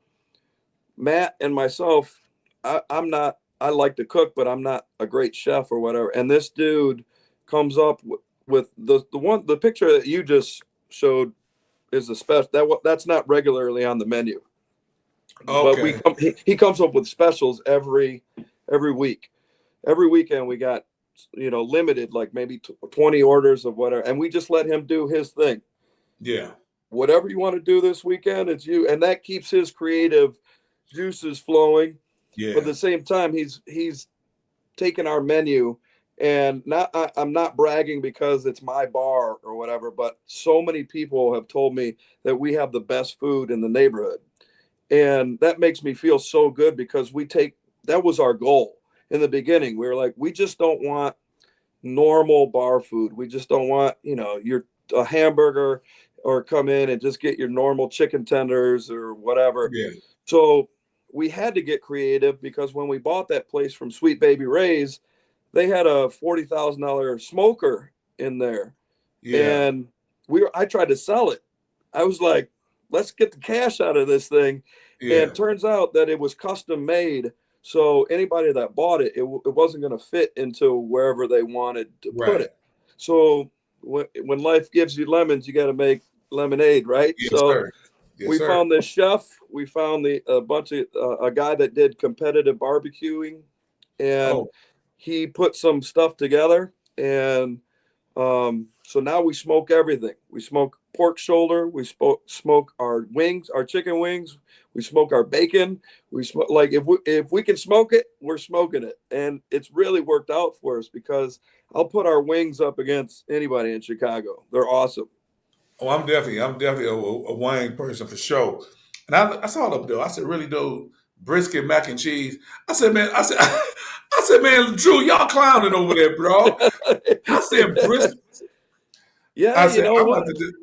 Matt and myself, I'm not. I like to cook, but I'm not a great chef or whatever. And this dude comes up with the picture that you just showed is a special that's not regularly on the menu, but okay. he comes up with specials every week. Every weekend we got limited, like maybe 20 orders of whatever, and we just let him do his thing. Yeah. Whatever you want to do this weekend, it's you, and that keeps his creative juices flowing. But at Yeah. the same time, he's taken our menu, and I'm not bragging because it's my bar or whatever, but so many people have told me that we have the best food in the neighborhood, and that makes me feel so good because that was our goal in the beginning. We were like, we just don't want normal bar food. We just don't want, your a hamburger or come in and just get your normal chicken tenders or whatever. Yeah. So we had to get creative because when we bought that place from Sweet Baby Ray's, they had a $40,000 smoker in there, Yeah. and I tried to sell it. I was like, let's get the cash out of this thing. Yeah. And turns out that it was custom made. So anybody that bought it, it wasn't going to fit into wherever they wanted to put Right. it. So when life gives you lemons, you got to make lemonade, right? Yes, So sir. Yes, we sir. found this chef. We found a bunch of a guy that did competitive barbecuing, and Oh, he put some stuff together. And so now we smoke everything. We smoke pork shoulder. We smoke our wings, our chicken wings. We smoke our bacon. We smoke, like, if we can smoke it, we're smoking it, and it's really worked out for us because I'll put our wings up against anybody in Chicago. They're awesome. oh, I'm definitely a wine person for sure. And I saw it up there. I said, really, dude, brisket, mac and cheese. I said, man, I said, man, Drew, y'all clowning over there, bro. I said, brisket. Yeah, I you said, know I'm about what? to do.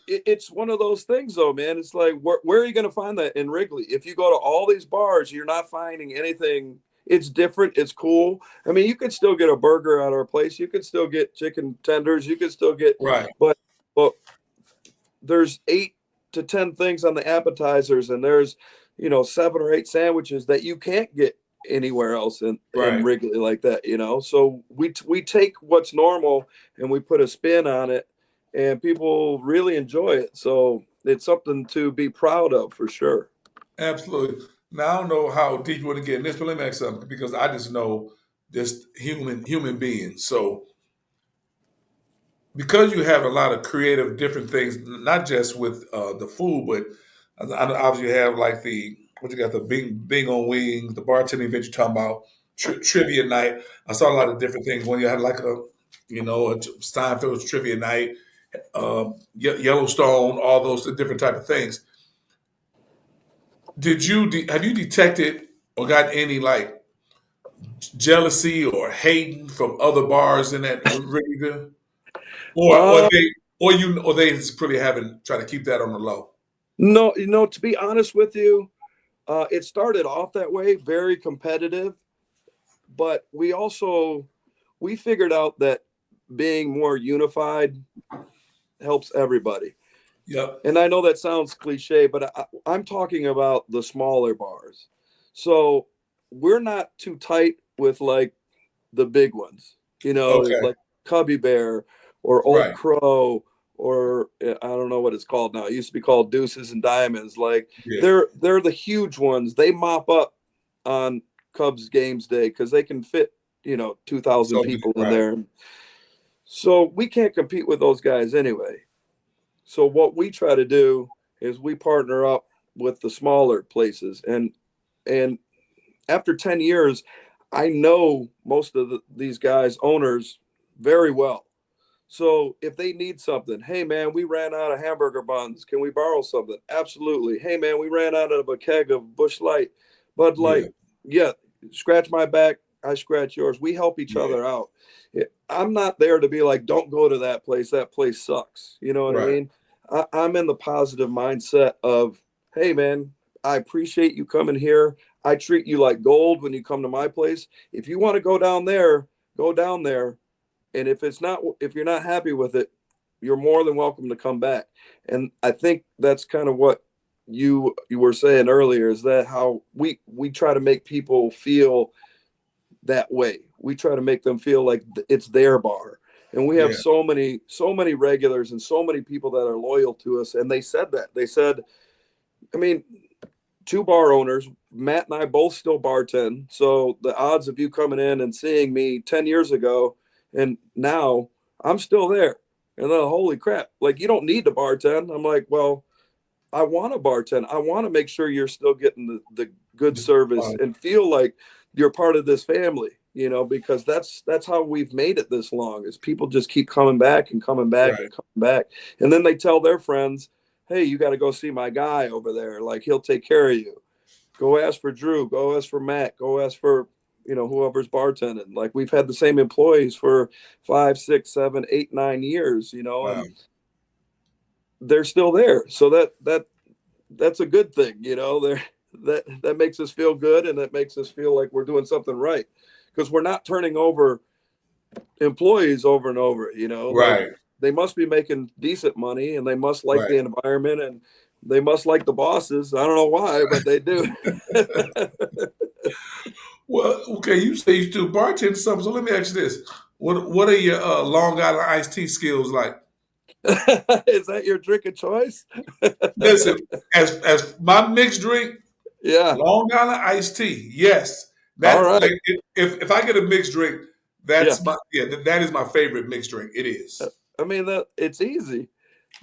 It's one of those things, though, man. It's like, where are you going to find that in Wrigley? If you go to all these bars, you're not finding anything. It's different. It's cool. I mean, you could still get a burger at our place. You could still get chicken tenders. You could still get, Right, but there's 8 to 10 things on the appetizers, and there's 7 or 8 sandwiches that you can't get anywhere else in right. Wrigley like that. So we take what's normal and we put a spin on it, and people really enjoy it. So it's something to be proud of for sure. Absolutely. Now, I don't know how deep you want to get in this, but let me ask something because I just know just human beings. So, because you have a lot of creative different things, not just with the food, but I know obviously you have like the what you got the Bing on wings, the bartending event you're talking about, trivia night. I saw a lot of different things. When you had like a Steinfeld's trivia night, Yellowstone, all those different type of things. Have you detected or got any like jealousy or hating from other bars in that Wrigleyville, or Uh, they just pretty haven't try to keep that on the low? no, to be honest with you, it started off that way, very competitive, but we figured out that being more unified helps everybody. Yep. And I know that sounds cliche, but I'm talking about the smaller bars. So we're not too tight with like the big ones, Okay. like Cubby Bear or Old Right. Crow, or I don't know what it's called now. It used to be called Deuces and Diamonds. Like Yeah. they're the huge ones. They mop up on Cubs games day because they can fit 2,000 So people in right. there. So we can't compete with those guys anyway. So what we try to do is we partner up with the smaller places, and after 10 years, I know most of these guys owners very well. So if they need something, hey man, we ran out of hamburger buns. Can we borrow something? Absolutely. Hey man, we ran out of a keg of Bush Light, Bud Yeah. Light. Yeah, scratch my back, I scratch yours. We help each Yeah. other out. I'm not there to be like, don't go to that place. That place sucks. You know what I Right. mean? I'm in the positive mindset of, hey man, I appreciate you coming here. I treat you like gold when you come to my place. If you want to go down there, go down there. And if you're not happy with it, you're more than welcome to come back. And I think that's kind of what you were saying earlier, is that how we try to make people feel that way. We try to make them feel like it's their bar. And we have Yeah. so many regulars and so many people that are loyal to us. And they said that. They said, I mean, two bar owners, Matt and I both still bartend. So the odds of you coming in and seeing me 10 years ago and now, I'm still there. And then, holy crap, like you don't need to bartend. I'm like, well, I want to bartend. I want to make sure you're still getting the good Just, service and feel like you're part of this family, because that's how we've made it this long, is people just keep coming back and coming back right. and coming back. And then they tell their friends, hey, you got to go see my guy over there. Like he'll take care of you. Go ask for Drew. Go ask for Matt. Go ask for, whoever's bartending. Like we've had the same employees for 5, 6, 7, 8, 9 years, Wow. and they're still there. So that's a good thing, There that makes us feel good, and that makes us feel like we're doing something right, because we're not turning over employees over and over. Like Right. they must be making decent money, and they must like Right. the environment, and they must like the bosses. I don't know why, but they do. Well, okay. You say you do bartend something. So let me ask you this: What are your Long Island iced tea skills like? Is that your drink of choice? Listen, as my mixed drink, Yeah. Long Island iced tea. Yes, All that right. like, if I get a mixed drink, Yeah. that is my favorite mixed drink. It is. I mean, that it's easy.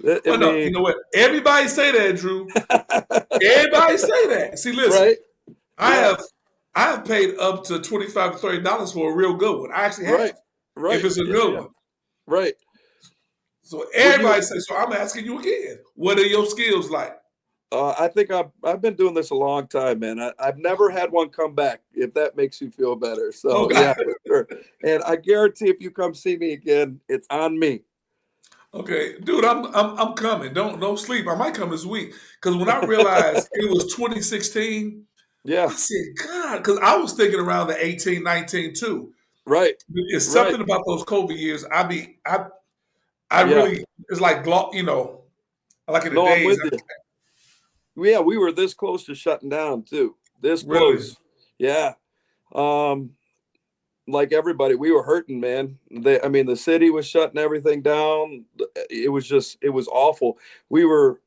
I Oh no, mean, you know what? Everybody say that, Drew. Everybody say that. See, listen, right? I Yeah. have I have paid up to $25 to $30 for a real good one. I actually Right. have, if Right. it's a Yeah. good Yeah. one. Right. So Would you? everybody says. So I'm asking you again. What are your skills like? I think I've been doing this a long time, man. I've never had one come back. If that makes you feel better, so Okay, yeah, for sure. And I guarantee, if you come see me again, it's on me. okay, dude, I'm coming. Don't sleep. I might come this week because when I realized it was 2016, Yeah. I said, God, because I was thinking around the 18, 19 too. Right. It's Right. something about those COVID years. I Yeah. really, it's like, like in the No, I'm days. with you. Yeah, we were this close to shutting down too. This Really? close. Yeah. Um, like everybody, we were hurting, man. I mean, the city was shutting everything down. It was awful. We were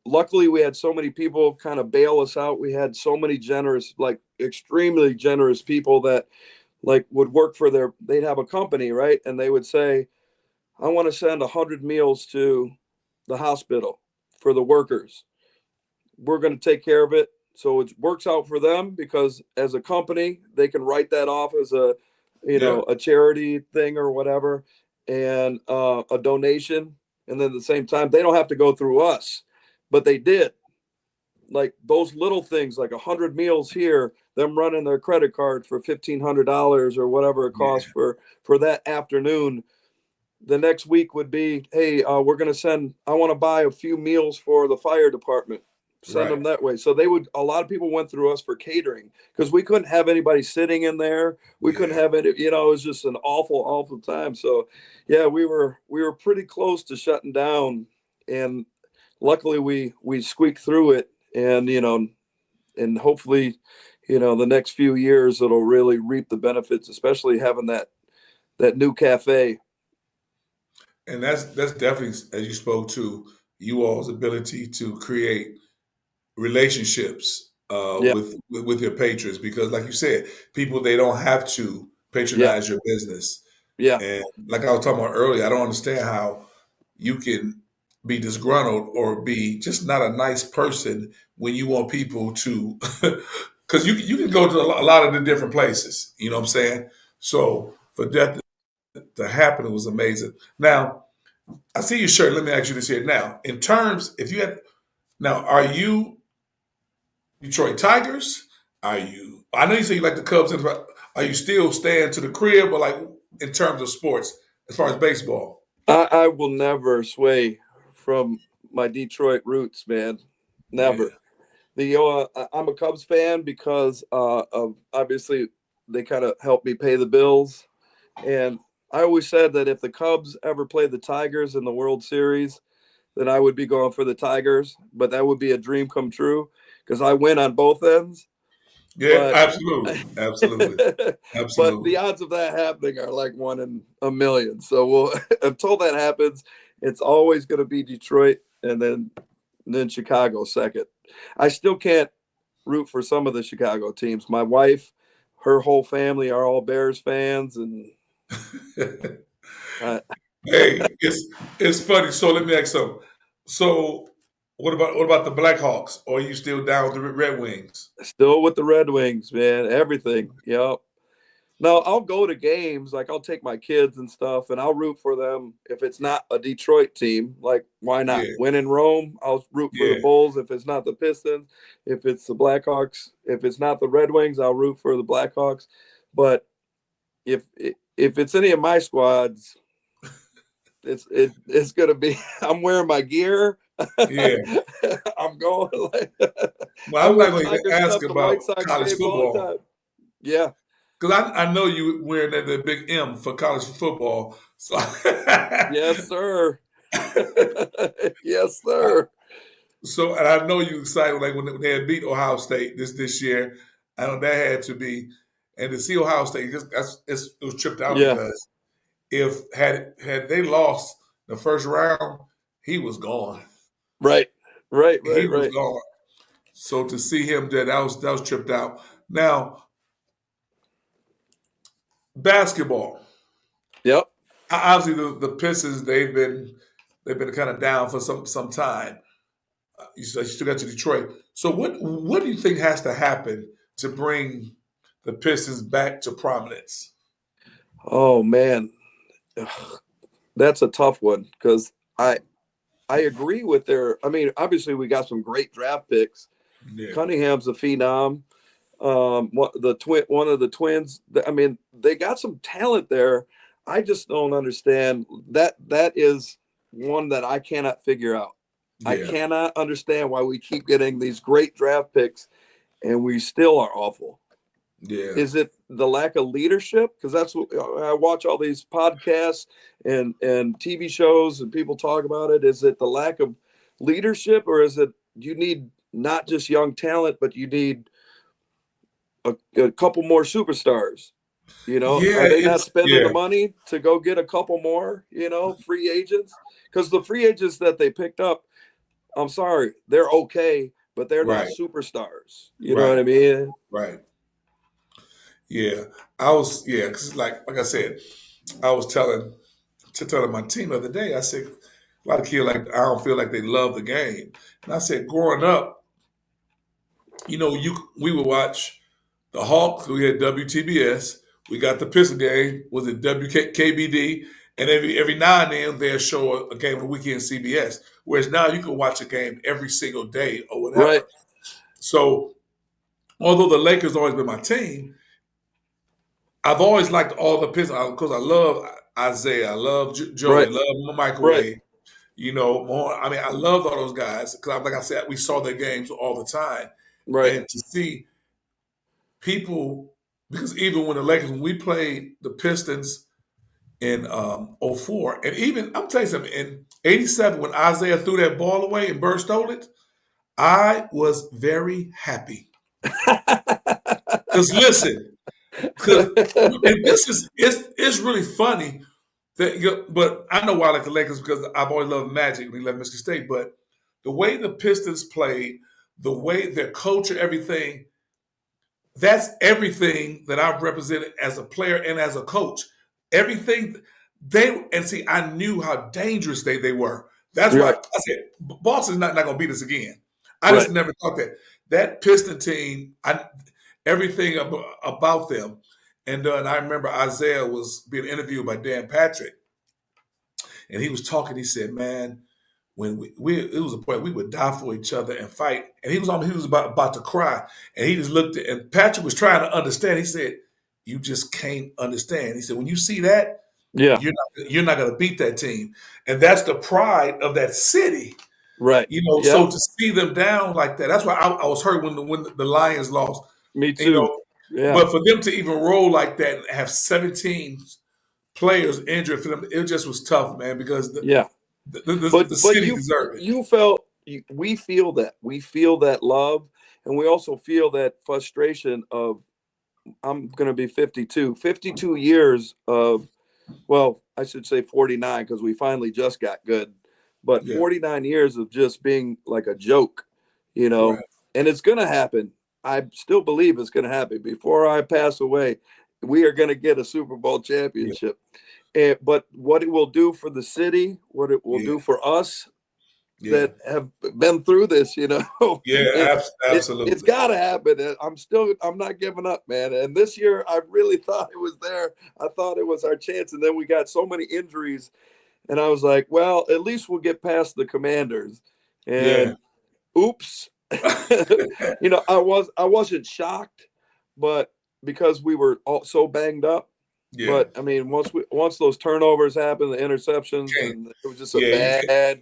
Luckily, we had so many people kind of bail us out. We had so many generous, like extremely generous people that like would work for they'd have a company, right? And they would say, I want to send 100 meals to the hospital for the workers. We're going to take care of it. So it works out for them because as a company, they can write that off as a, Yeah. a charity thing or whatever, and a donation. And then at the same time, they don't have to go through us, but they did. Like those little things, like 100 meals here, them running their credit card for $1,500 or whatever it Yeah. costs for that afternoon. The next week would be, hey, we're going to send, I want to buy a few meals for the fire department. Send Right. them that way. So they would, a lot of people went through us for catering because we couldn't have anybody sitting in there. We couldn't Yeah. have it, it was just an awful, awful time. So yeah, we were pretty close to shutting down, and luckily we squeaked through it. And, and hopefully, the next few years it'll really reap the benefits, especially having that new cafe. And that's definitely, as you spoke to, you all's ability to create relationships Yeah. with your patrons, because like you said, people, they don't have to Yeah. patronize your business. Yeah. And like I was talking about earlier, I don't understand how you can be disgruntled or be just not a nice person when you want people to, because you can go to a lot of the different places. You know what I'm saying? So for that to happen, it was amazing. Now I see your shirt. Let me ask you this here. Now, in terms, if you had now, are you Detroit Tigers? Are you? I know you say you like the Cubs. Are you still staying to the crib, but like in terms of sports, as far as baseball? I will never sway from my Detroit roots, man. Yeah, Never. I'm a Cubs fan because of obviously they kind of helped me pay the bills, and I always said that if the Cubs ever played the Tigers in the World Series, then I would be going for the Tigers. But that would be a dream come true because I win on both ends. yeah, But absolutely, absolutely, but the absolutely. odds of that happening are like 1 in 1 million. So we'll, until that happens, it's always going to be Detroit, and then Chicago second. I still can't root for some of the Chicago teams. My wife, her whole family are all Bears fans, and uh, Hey, it's funny. So let me ask something. So what about the Blackhawks? Or are you still down with the Red Wings? still with the Red Wings, man. Everything. Yep. No, I'll go to games. Like I'll take my kids and stuff, and I'll root for them if it's not a Detroit team. Like why not? Yeah, When in Rome, I'll root for the yeah, Bulls. If it's not the Pistons, if it's the Blackhawks, if it's not the Red Wings, I'll root for the Blackhawks. But if if it's any of my squads, it's gonna be. I'm wearing my gear. yeah. I'm going. Like, Well, I I'm not wear going to even Tiger ask stuff to White about Sox college games all the football time. Yeah. because I know you wearing the big M for college football. So, Yes, sir. Yes, sir. so and I know you excited like when they had beat Ohio State this year. I know that had to be, and to see Ohio State, it was tripped out Yeah. because if had they lost the first round, he was gone. Right. Right. He Right. was Right. gone. So to see him there, that was tripped out. Now basketball. Yep. Obviously, the Pistons they've been kind of down for some time. You still got to Detroit. So what do you think has to happen to bring the Pistons back to prominence? Oh man, ugh, that's a tough one because I agree with their. I mean, obviously we got some great draft picks. Yeah, Cunningham's a phenom. One of the twins. I mean, they got some talent there. I just don't understand that. That is one that I cannot figure out. I yeah, cannot understand why we keep getting these great draft picks and we still are awful. yeah, Is it the lack of leadership? Because that's what I watch all these podcasts and TV shows and people talk about it. Is it the lack of leadership, or is it you need not just young talent, but you need a couple more superstars? yeah. Are they not It's spending the yeah, money to go get a couple more? Free agents, because the free agents that they picked up, I'm sorry, they're okay, but they're not right, superstars. You know what right, I mean? right. Yeah, because like I said, I was telling my team the other day. I said a lot of kids like I don't feel like they love the game, and I said growing up, we would watch the Hawks. We had WTBS. We got the Pistol game. Was it WKBD? And every now and then they'll show a game on the weekend CBS. Whereas now you can watch a game every single day or Right. whatever. So although the Lakers always been my team, I've always liked all the Pistons because I love Isaiah, I love Joey, Right. I love Right. Microwave. More. I mean, I loved all those guys because, like I said, we saw their games all the time, Right. and to see people because even when when we played the Pistons in '04, and even I'm telling you something in '87 when Isaiah threw that ball away and Bird stole it, I was very happy. Because listen, because and this is it's really funny but I know why I like the Lakers because I've always loved Magic when he left Michigan State. But the way the Pistons played, the way their culture, everything, that's everything that I've represented as a player and as a coach. Everything see, I knew how dangerous they were. That's why Right. I said Boston's not going to beat us again. I Right. just never thought that Piston team. Everything about them. And I remember Isaiah was being interviewed by Dan Patrick, and he was talking. He said, "Man, when it was a point we would die for each other and fight." And he was about to cry, and he just looked at, and Patrick was trying to understand. He said, "You just can't understand." He said, "When you see that, Yeah. you're not going to beat that team," and that's the pride of that city. Right. So Yep. to see them down like that, that's why I was hurt when the Lions lost. Me You too. know, Yeah. but for them to even roll like that and have 17 players injured for them, it just was tough, man, because Yeah. the But city deserved it. you felt we feel that love, and we also feel that frustration of I'm going to be 52 years of, well, I should say 49 because we finally just got good, but Yeah, 49 years of just being like a joke, you know, right. and it's going to happen. I still believe it's going to happen before I pass away. We are going to get a Super Bowl Yeah, championship. But what it will do for the city, what it will yeah, do for us yeah, that have been through this, yeah. it's Absolutely. got to happen. And I'm not giving up, man. And this year, I really thought it was there. I thought it was our chance, and then we got so many injuries, and I was like, well, at least we'll get past the Commanders. Yeah, And oops, I wasn't shocked, but because we were all so banged up. yeah. But I mean, once those turnovers happened, the interceptions, Can't. and it was just a Yeah, you can't.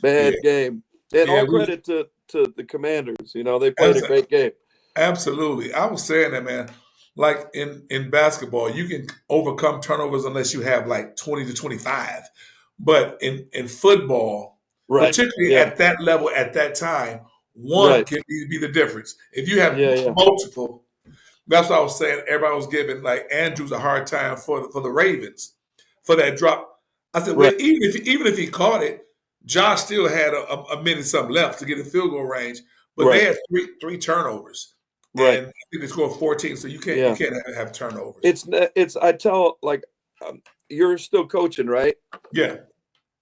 bad Yeah, game. And yeah. all credit to the Commanders. They played a Abs- great game. Absolutely. I was saying that, man. Like in basketball, you can overcome turnovers unless you have like 20 to 25. But in football, Right. particularly Yeah. at that level at that time, one Right. can be the difference. If you have Yeah. Yeah. multiple, that's what I was saying. Everybody was giving like Andrews a hard time for the Ravens for that drop. I said, well, Right. even if he caught it, Josh still had a minute something left to get in field goal range. But they Right. had three turnovers, Right. and I think they scored 14. So you Yeah. can't have turnovers. It's I tell like you're still coaching, right? Yeah.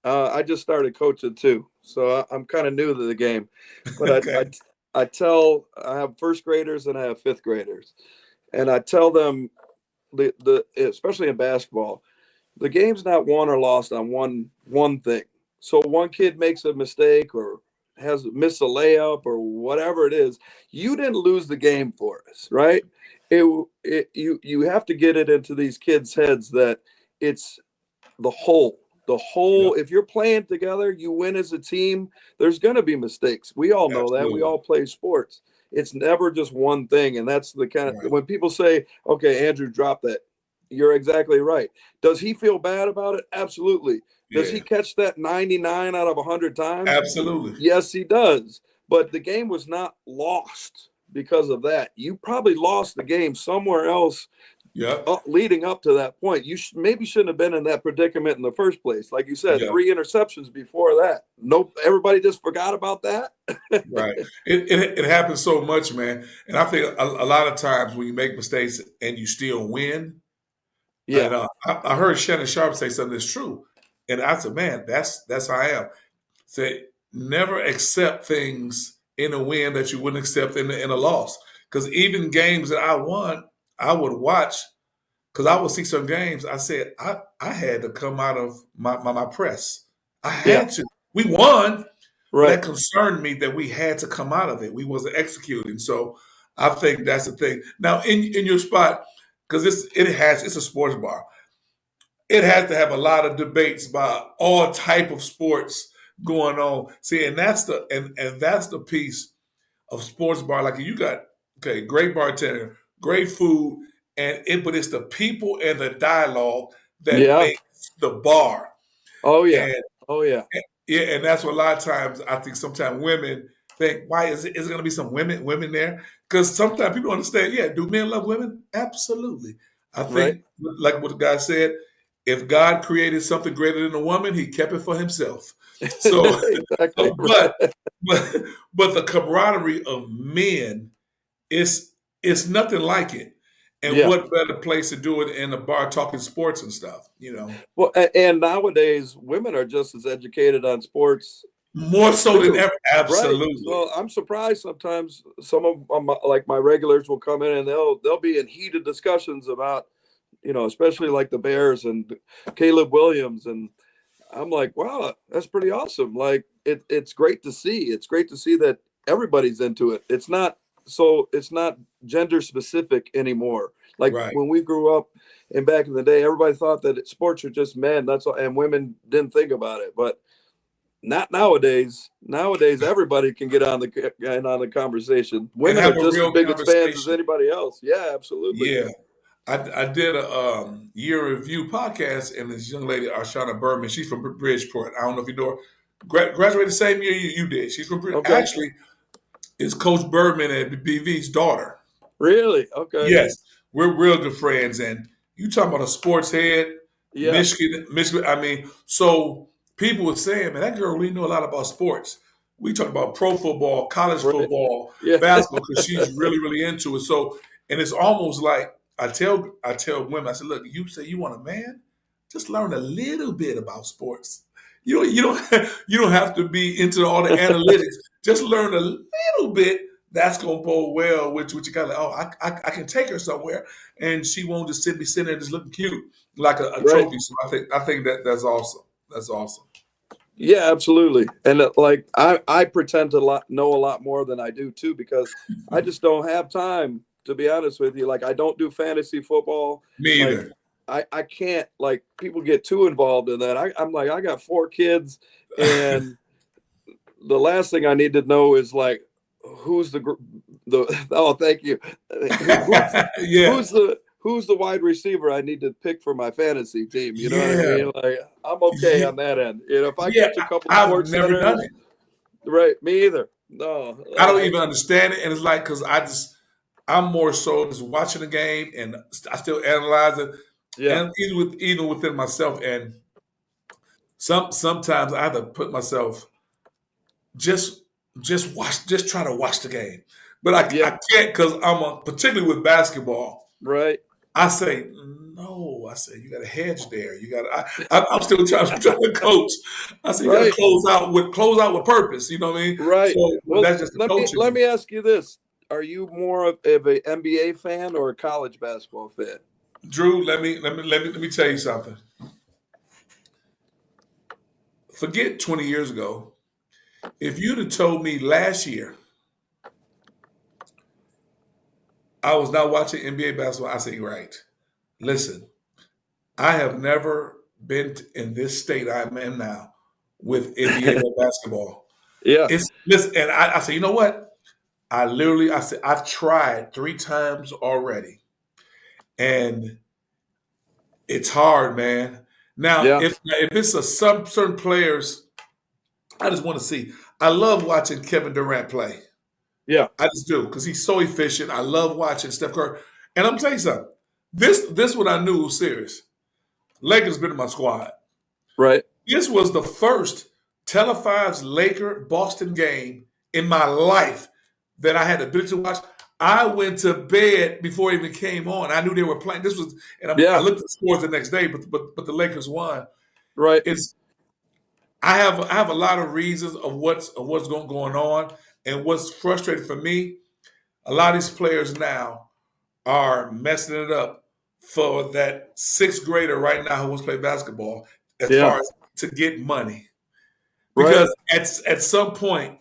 I just started coaching too, so I'm kind of new to the game. But Okay. I tell I have first graders and I have fifth graders, and I tell them the especially in basketball, the game's not won or lost on one thing. So one kid makes a mistake or has missed a layup or whatever it is, you didn't lose the game for us, right? You have to get it into these kids' heads that it's the whole Yep. if you're playing together, you win as a team. There's going to be mistakes. We all know that. We Absolutely. all play sports. It's never just one thing. And that's the kind of Right. when people say, okay, Andrew dropped that, you're exactly right. Does he feel bad about it? Absolutely. Does he Yeah. catch that 99 out of 100 times? Absolutely. Yes, he does. But the game was not lost because of that. You probably lost the game somewhere else Yep. leading up to that point. You maybe shouldn't have been in that predicament in the first place. Like you said, Yep. 3 interceptions before that. Nope. Everybody just forgot about that. Right. It happens so much, man. And I think a lot of times when you make mistakes and you still win, Yeah. and I heard Shannon Sharp say something that's true, and I said, man, that's how I am. Say never accept things in a win that you wouldn't accept in a loss. Because even games that I won, I would watch because I would see some games. I said I had to come out of my press. I Yeah. had to. We won, but Right. that concerned me that we had to come out of it. We wasn't executing. So I think that's the thing. Now in your spot, because it's a sports bar. It has to have a lot of debates about all type of sports going on. See, and that's the piece of sports bar. Like you got great bartender, great food, but it's the people and the dialogue that Yeah. makes the bar. Oh yeah. And Oh yeah. yeah, and that's what a lot of times I think sometimes women think, why is it gonna be some women there? Because sometimes people understand, yeah, do men love women? Absolutely. I Right. think like what the guy said, if God created something greater than a woman, he kept it for himself. So Exactly. so, Right. but but the camaraderie of men is it's nothing like it. And Yeah. what better place to do it in a bar talking sports and stuff, you know? Well, and nowadays women are just as educated on sports More so than too. ever. Right. Absolutely. So I'm surprised sometimes some of like my regulars will come in and they'll be in heated discussions about, especially like the Bears and Caleb Williams, and I'm like, wow, that's pretty awesome. Like it's great to see. It's great to see that everybody's into it. It's not gender specific anymore. Like Right. when we grew up and back in the day, everybody thought that sports are just men. That's all, and women didn't think about it. But not nowadays. Nowadays, everybody can get on the conversation. And Women are have a just as real big as fans as conversation. anybody else. Yeah, absolutely. Yeah. I did a year review podcast, and this young lady, Arshana Berman, she's from Bridgeport. I don't know if you know her. Graduated the same year you did. She's from Okay. actually is Coach Berman at BV's daughter. Really? Okay. Yes, we're real good friends. And you talking about a sports head, Yeah. Michigan. I mean, so people were saying, man, that girl really know a lot about sports. We talk about pro football, college Right. football, Yeah. basketball, because she's really, really into it. So, and it's almost like I tell women, I said, look, you say you want a man, just learn a little bit about sports. You don't you don't have to be into all the analytics. Just learn a little bit. That's gonna bode well with you kind of like, oh, I can take her somewhere, and she won't just be sitting there just looking cute like a Right. trophy. So I think that's awesome. That's awesome. Yeah, absolutely. And like I pretend to know a lot more than I do too, because I just don't have time, to be honest with you. Like I don't do fantasy football. Me Like either. I can't, like people get too involved in that. I'm like, I got 4 kids, and the last thing I need to know is like who's the oh, thank you. Who's Yeah, who's the wide receiver I need to pick for my fantasy team? You know what I yeah, mean? Like I'm okay yeah, on that end. If I yeah. catch a couple I've sports never done centers, it. right? Me either. No, I like don't even understand it, and it's like because I'm more so just watching the game, and I still analyze it, yeah, and even within myself, and sometimes I have to put myself just just try to watch the game, but yeah, I can't because particularly with basketball. right, I say no. I say you got a hedge there. You got. I'm still trying to coach. I say you got to right, close out with purpose. You know what I mean? right. So, but Well, that's just the coaching. let me ask you this: are you more of a NBA fan or a college basketball fan? Drew, let me tell you something. Forget 20 years ago. If you'd have told me last year I was not watching NBA basketball, I say right. Listen, I have never been in this state I'm in now with NBA basketball. Yeah, It's listen, and I say, you know what? I said I've tried 3 times already, and it's hard, man. Now, yeah, if it's some certain players, I just want to see. I love watching Kevin Durant play. yeah, I just do because he's so efficient. I love watching Steph Curry. And I'm gonna tell you something. This what I knew was serious. Lakers been in my squad. right. This was the first televised Laker Boston game in my life that I had the ability to watch. I went to bed before it even came on. I knew they were playing. This was, and I Yeah, looked at the scores the next day, but the Lakers won. right. It's I have a lot of reasons of what's going on, And what's frustrating for me, a lot of these players now are messing it up for that sixth grader right now who wants to play basketball as Yeah. far as to get money. Right. Because at some point,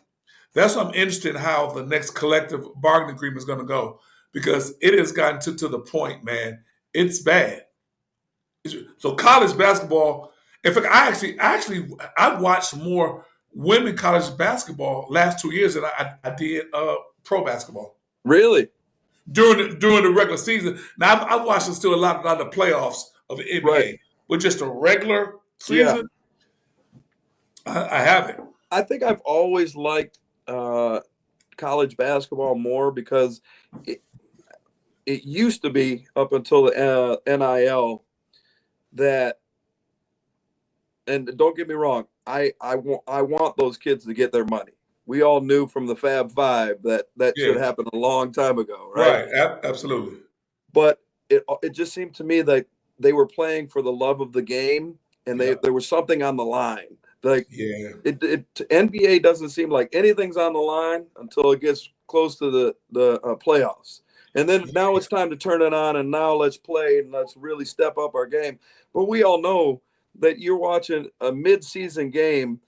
that's what I'm interested in how the next collective bargaining agreement is going to go. Because it has gotten to the point, man, it's bad. So college basketball, in fact, I watched more women college basketball last 2 years than I did pro basketball Really? during the regular season. Now I've watched still a lot of the playoffs of the Right. NBA, but just the regular Yeah. season, I haven't. I think I've always liked college basketball more because it, it used to be up until the NIL that, and don't get me wrong, I want those kids to get their money. We all knew from the Fab Five that that Yeah, should happen a long time ago, right? right. Absolutely. But it just seemed to me that they were playing for the love of the game, and Yeah, there was something on the line. Like yeah, it NBA doesn't seem like anything's on the line until it gets close to the playoffs. And then now it's time to turn it on, and now let's play and let's really step up our game. But we all know that you're watching a mid-season game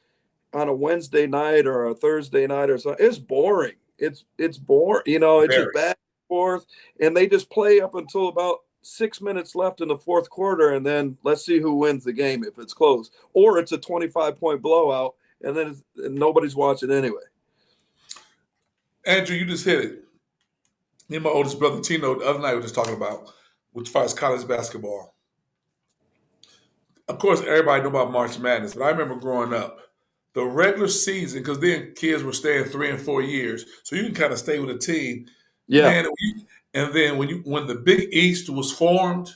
on a Wednesday night or a Thursday night or something. It's boring. It's boring. You know, it's just very. back and forth, and they just play up until about 6 minutes left in the fourth quarter, and then let's see who wins the game if it's close, or it's a 25-point blowout, and then and nobody's watching anyway. Andrew, you just hit it. Me and my oldest brother Tino the other night were just talking about, as far as college basketball. Of course, everybody know about March Madness, but I remember growing up, the regular season, because then kids were staying 3 and 4 years, so you can kind of stay with a team, Yeah, man. And then when the Big East was formed,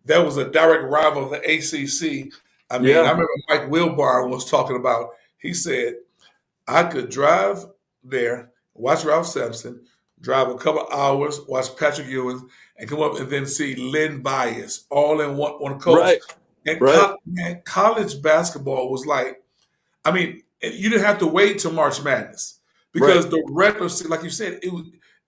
that was a direct rival of the ACC. I mean, I yeah, remember Mike Wilbon was talking about. He said I could drive there, watch Ralph Sampson, drive a couple hours, watch Patrick Ewing, and come up and then see Lynn Bias all in one coach. right, And right, man, college basketball was like, I mean, you didn't have to wait till March Madness right. because the regular season, like you said, it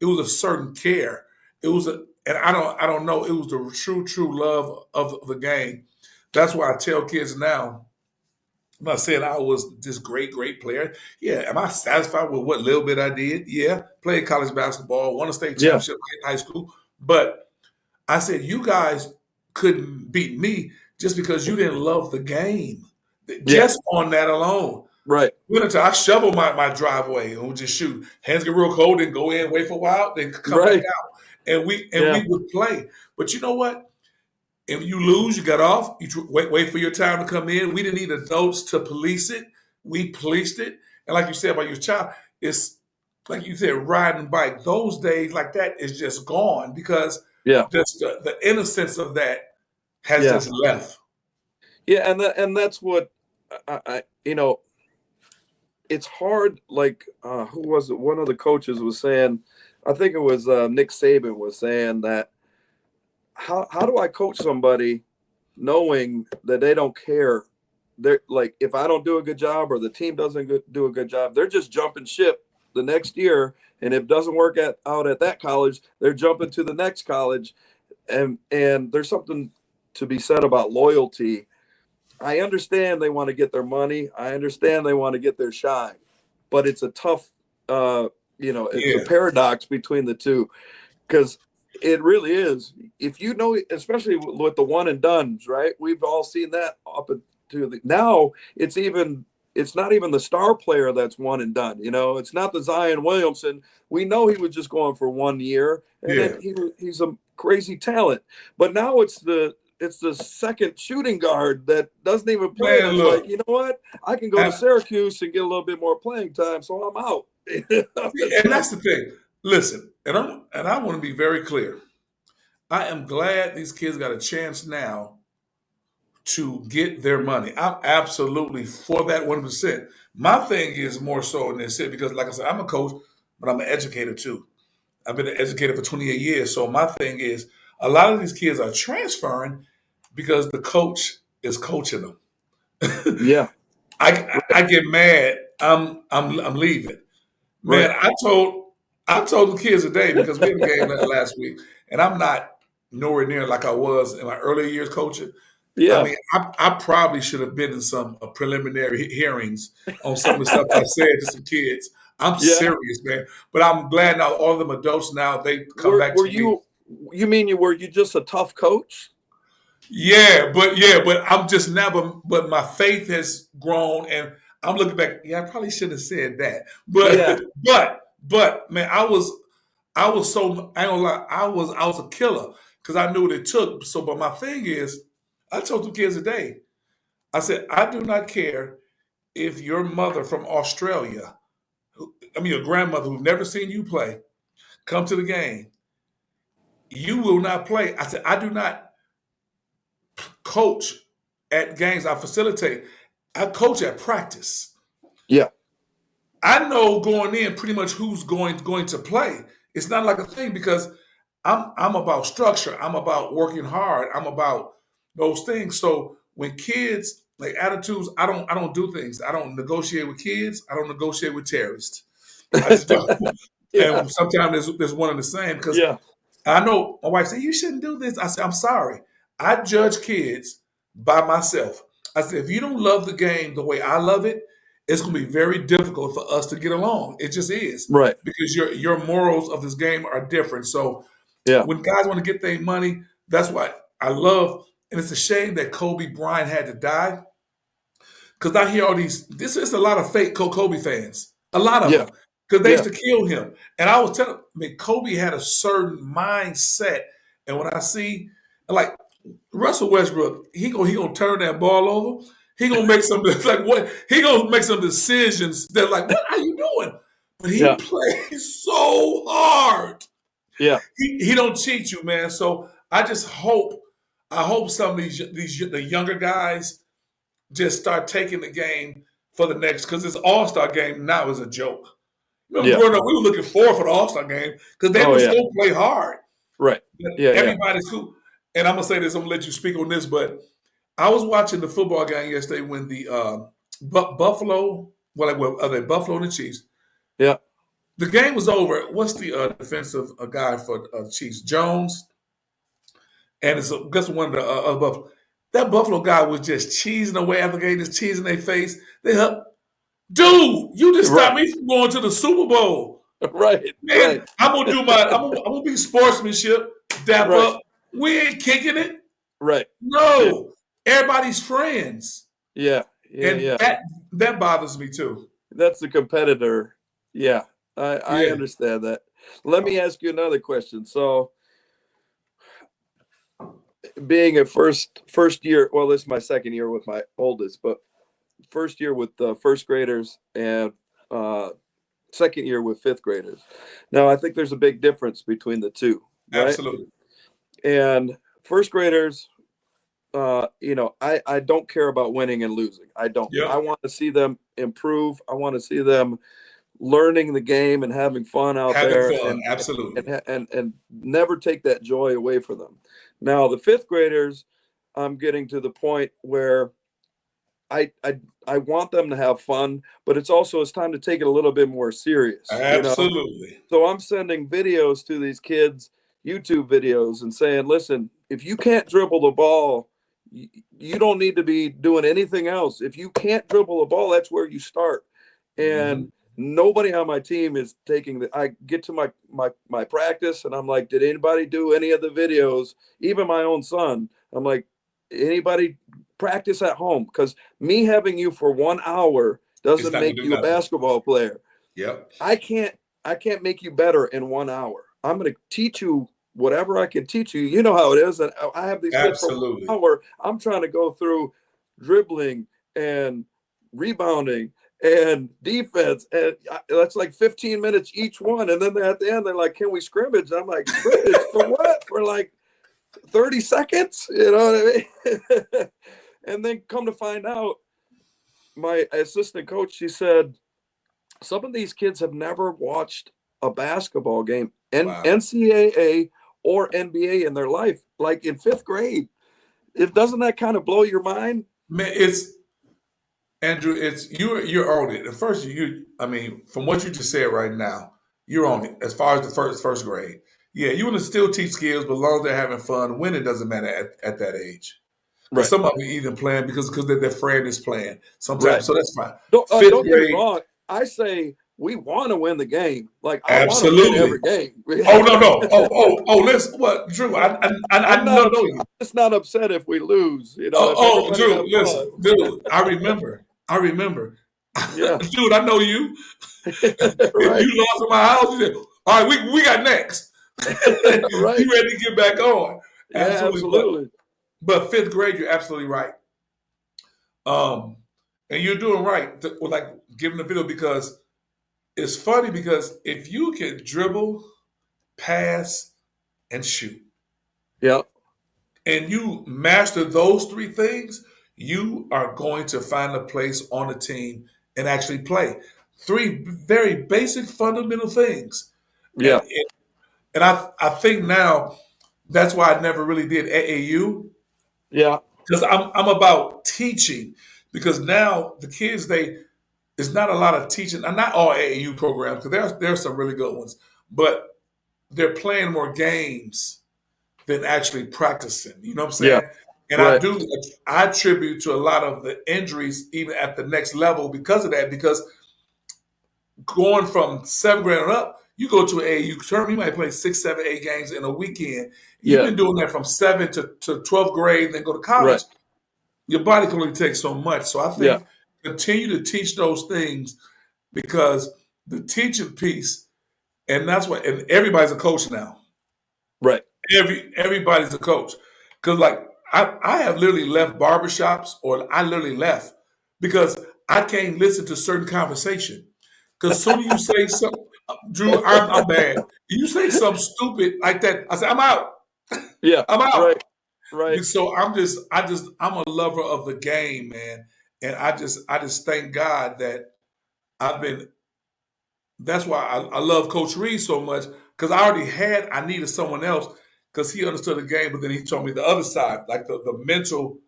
was a certain care. It was and I don't know, it was the true love of the game. That's why I tell kids now. I'm not saying I was this great player. Yeah, am I satisfied with what little bit I did? Yeah, played college basketball, won a state Yeah, championship in high school, but I said, you guys couldn't beat me just because you didn't love the game. yeah, Just on that alone. right. Wintertime, I shovel my driveway and we just shoot. Hands get real cold and go in, wait for a while, then come back Right. out. And we Yeah, would play. But you know what? If you lose, you got off. Wait for your time to come in. We didn't need adults to police it. We policed it. And like you said about your child, it's like you said, riding a bike. Those days like that is just gone because yeah, just the innocence of that has yeah, just left. yeah. And that's what I it's hard. Like who was it? One of the coaches was saying, I think it was Nick Saban was saying that how do I coach somebody knowing that they don't care? They're like, if I don't do a good job or the team doesn't do a good job, they're just jumping ship the next year. And if it doesn't work out at that college, they're jumping to the next college. And there's something to be said about loyalty. I understand they want to get their money. I understand they want to get their shine, but it's a tough, it's a Yeah. paradox between the two because it really is. If you know, especially with the one and dones, right? We've all seen that up to now. It's not even the star player that's one and done. You know, it's not the Zion Williamson. We know he was just going for 1 year, and then Yeah. he's a crazy talent. But now it's the second shooting guard that doesn't even play. Man, That's like, look. you know what? I can go to And, Syracuse and get a little bit more playing time, so I'm out. It's and like, that's the thing. Listen, and I want to be very clear. I am glad these kids got a chance now to get their money. I'm absolutely for that 1%. My thing is more so in this because, like I said, I'm a coach, but I'm an educator too. I've been an educator for 28 years. So my thing is a lot of these kids are transferring because the coach is coaching them. yeah, I get mad. I'm leaving. Man, Right. I told the kids today because we had a game last week, and I'm not nowhere near like I was in my earlier years coaching. I Yeah. mean, I probably should have been in some preliminary hearings on some of the stuff I said to some kids. I'm Yeah. serious, man. But I'm glad now all of them adults now, they come Were back were to me. you mean you were you just a tough coach? Yeah, but I'm just now, but my faith has grown, and I'm looking back. Yeah, I probably shouldn't have said that, Yeah. but man, I was so I ain't gonna lie, I was a killer because I knew what it took. So, but my thing is, I told the kids today, I said, I do not care if your mother from Australia, I mean your grandmother who've never seen you play, come to the game, you will not play. I said, I do not coach at games. I facilitate. I coach at practice. Yeah. I know going in pretty much who's going to play. It's not like a thing because I'm about structure. I'm about working hard. I'm about those things. So when kids like attitudes, I don't do things. I don't negotiate with kids. I don't negotiate with terrorists. I just don't. Yeah. And sometimes there's one and the same because Yeah. I know my wife said, you shouldn't do this. I said, I'm sorry. I judge kids by myself. I said, if you don't love the game the way I love it, it's going to be very difficult for us to get along. It just is Right. because your morals of this game are different. So Yeah. when guys want to get their money, that's why I love, and it's a shame that Kobe Bryant had to die because I hear all these. This is a lot of fake Kobe fans, a lot of Yeah. them, because they used Yeah. to kill him. And I was telling, I mean, Kobe had a certain mindset, and when I see like Russell Westbrook, he gonna turn that ball over. He gonna make some like what he gonna make some decisions that like what are you doing? But he Yeah. plays so hard. Yeah. He don't cheat you, man. So I hope some of these the younger guys just start taking the game for the next because this All Star game now is a joke. Remember Yeah. growing up, we were looking forward for the All Star game because they Oh were yeah. still play hard. Right. But Yeah. Yeah. everybody's cool. And I'm gonna say this. I'm gonna let you speak on this, but I was watching the football game yesterday when the Buffalo, well, like, are they Buffalo and the Chiefs? Yeah. The game was over. What's the defensive guy for the Chiefs? Jones, and it's guess one of the Buffalo. That Buffalo guy was just cheesing away after getting his cheese in their face. They dude, you just stopped Right. me from going to the Super Bowl. Right. Man, Right. I'm gonna do my. I'm gonna be sportsmanship, dap Right. up. We ain't kicking it. Right. Yeah. No, everybody's friends, Yeah. Yeah. and Yeah. that bothers me too. That's the competitor. Yeah. I Yeah, understand that. Let me ask you another question. So, being a first year, well, this is my second year with my oldest, but first year with first graders and uh, second year with fifth graders. Now, I think there's a big difference between the two, right? absolutely. And first graders, I don't care about winning and losing. I don't. Yep, I want to see them improve. I want to see them learning the game and having fun out having there, fun. and Absolutely. and never take that joy away from them. Now, the fifth graders, I'm getting to the point where I I I want them to have fun, but it's time to take it a little bit more serious, you know. Absolutely. So I'm sending videos to these kids, YouTube videos, and saying, "Listen, if you can't dribble the ball, you don't need to be doing anything else. If you can't dribble the ball, that's where you start." Hmm. And nobody on my team is taking the. I get to my practice, and I'm like, "Did anybody do any of the videos?" Even my own son, I'm like, "Anybody practice at home?" Because me having you for 1 hour It's doesn't not gonna make do you a nothing. basketball player. Yep. I can't make you better in 1 hour. I'm going to teach you whatever I can teach you. You know how it is. And I have these kids for Absolutely. 1 hour. I'm trying to go through dribbling and rebounding and defense. And that's like 15 minutes each one. And then at the end, they're like, can we scrimmage? I'm like, scrimmage for what? For like 30 seconds? You know what I mean? And then come to find out, my assistant coach, she said, some of these kids have never watched a basketball game, Wow. NCAA or NBA in their life, like in fifth grade. It doesn't that kind of blow your mind? Man, it's Andrew, it's you're on it. At first, I mean, from what you just said right now, you're on it as far as the first grade. Yeah, you want to still teach skills, but as long as they're having fun, winning doesn't matter at that age. Because Right. some of them even playing because their friend is playing sometimes, Right. so that's fine. Fifth Don't get me grade, wrong. I say we want to win the game. Like I want to win absolutely. every game. Oh no no oh listen what Drew I I'm not. know I'm you. just not upset if we lose. You know, Oh, if oh, everybody Drew, have listen, fun. dude, I remember. Yeah. Dude, I know you. If Right. you lost in my house, you said, all right, we got next. Right. You ready to get back on. Yeah. Absolutely. Absolutely. But fifth grade, you're absolutely right. Um, and you're doing right with like giving the video because it's funny because if you can dribble, pass, and shoot, Yeah. and you master those three things, you are going to find a place on the team and actually play. Three very basic fundamental things. Yeah. And I think now that's why I never really did AAU Yeah. because I'm about teaching because now the kids there's not a lot of teaching. Not all AAU programs because there's some really good ones, but they're playing more games than actually practicing. You know what I'm Yeah. saying? And Right. I attribute to a lot of the injuries even at the next level because of that. Because going from seventh grade on up, you go to an AAU tournament, you might play 6, 7, 8 games in a weekend. You've Yeah. been doing that from 7th to 12th grade, then go to Right. college. Your body can only take so much. So I Yeah. think continue to teach those things because the teaching piece, and that's what, and everybody's a coach now. Right. Everybody's a coach. Because like I have literally left barbershops or I literally left because I can't listen to certain conversation. Because soon as you say something, Drew, I'm bad. You say something stupid like that, I say, I'm out. Yeah. I'm out. Right. Right. So I'm a lover of the game, man. And I just thank God that I've been that's why I love Coach Reed so much because I needed someone else because he understood the game, but then he told me the other side, like the mental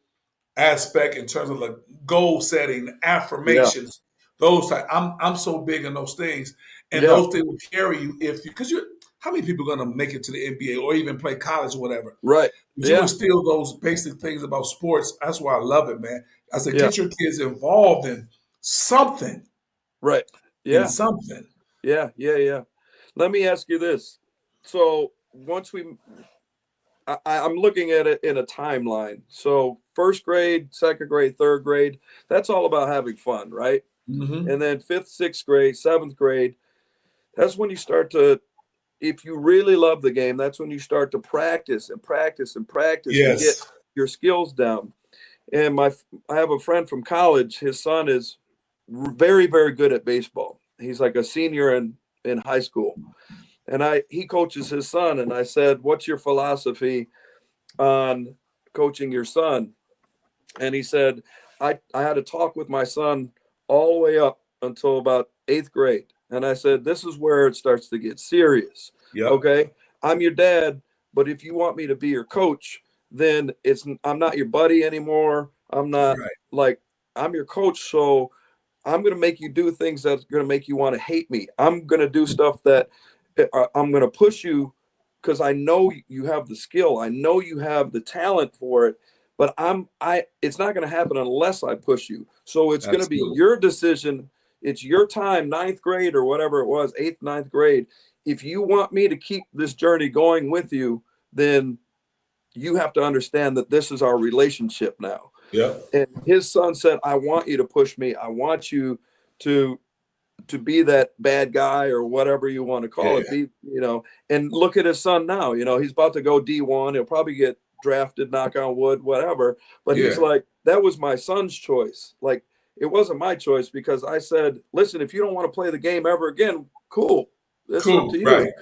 aspect in terms of like goal setting, Yeah. affirmations, those type. I'm so big in those things, and Yeah. those things will carry you if you because you how many people are going to make it to the NBA or even play college or whatever? Right. But you Yeah. instill those basic things about sports. That's why I love it, man. I said, Yeah. get your kids involved in something, Right. in Yeah. something. Yeah. Yeah. Yeah. Let me ask you this. So once I'm looking at it in a timeline. So first grade, second grade, third grade, that's all about having fun, right? Hmm. And then fifth, sixth grade, seventh grade, that's when you start to, if you really love the game, that's when you start to practice and practice and practice and get Yes. your skills down. And I have a friend from college. His son is very, very good at baseball. He's like a senior in high school, and he coaches his son. And I said, "What's your philosophy on coaching your son?" And he said, I had a talk with my son all the way up until about eighth grade. And I said, this is where it starts to get serious. Yep. Okay. I'm your dad, but if you want me to be your coach, then I'm not your buddy anymore. I'm not Right. like I'm your coach. So I'm going to make you do things that's going to make you want to hate me. I'm going to do stuff that I'm going to push you because I know you have the skill. I know you have the talent for it, but it's not going to happen unless I push you. So it's going to be Absolutely. your decision. It's your time, ninth grade or whatever it was, eighth, ninth grade. If you want me to keep this journey going with you, then you have to understand that this is our relationship now. Yep. And his son said, I want you to push me. I want you to be that bad guy or whatever you want to call Yeah. it. And look at his son now. He's about to go D1. He'll probably get drafted, knock on wood, whatever. But he's Yeah. like, that was my son's choice. Like, it wasn't my choice because I said, listen, if you don't want to play the game ever again, cool. That's up Cool. to Right.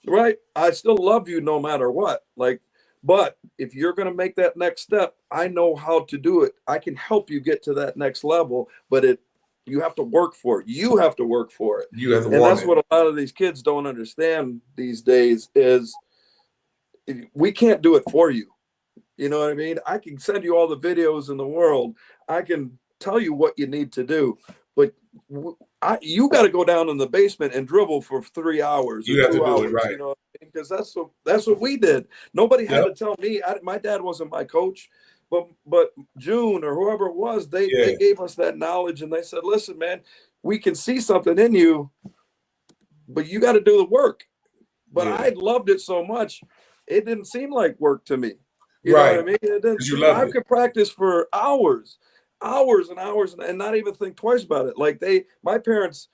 you. Right? I still love you no matter what. Like, but if you're going to make that next step, I know how to do it. I can help you get to that next level, but you have to work for it. You have to work for it. You have to And want that's it. what a lot of these kids don't understand these days is we can't do it for you. You know what I mean? I can send you all the videos in the world. I can tell you what you need to do, but you got to go down in the basement and dribble for 3 hours or You have to 2 do it hours, right. you know, because that's what we did. Nobody had Yep. to tell me. My dad wasn't my coach, but June or whoever it was, they Yeah. gave us that knowledge, and they said, listen, man, we can see something in you, but you got to do the work. But Yeah. I loved it so much, it didn't seem like work to me. You know what I Right. mean? It didn't Because you seem. I loved it. could practice for hours, hours and hours, and not even think twice about it. Like my parents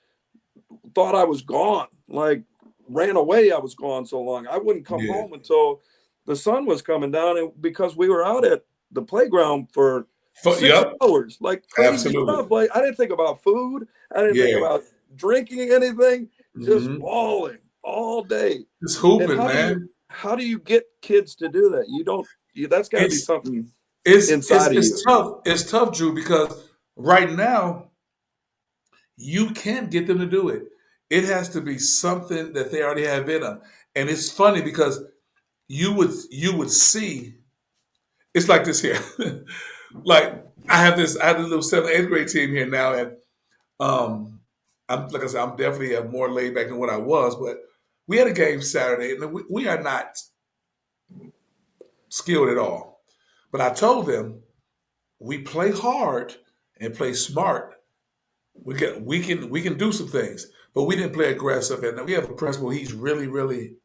thought I was gone, like ran away. I was gone so long. I wouldn't come Yeah. home until the sun was coming down, and because we were out at the playground for six Yep. hours, like crazy Absolutely. stuff. Like I didn't think about food. I didn't think Yeah. about drinking anything. Just Hmm. balling all day. It's And hooping, man. how do you get kids to do that? You don't. That's got to be It's something it's it's inside of it's you. tough. It's tough, Drew, because right now you can't get them to do it. It has to be something that they already have in them. And it's funny because you would see it's like this here. Like I have this little 7th, 8th grade team here now, and I'm like I said, I'm definitely more laid back than what I was, but we had a game Saturday, and we are not skilled at all. But I told them we play hard and play smart. We can do some things, but we didn't play aggressive. And we have a principal. He's really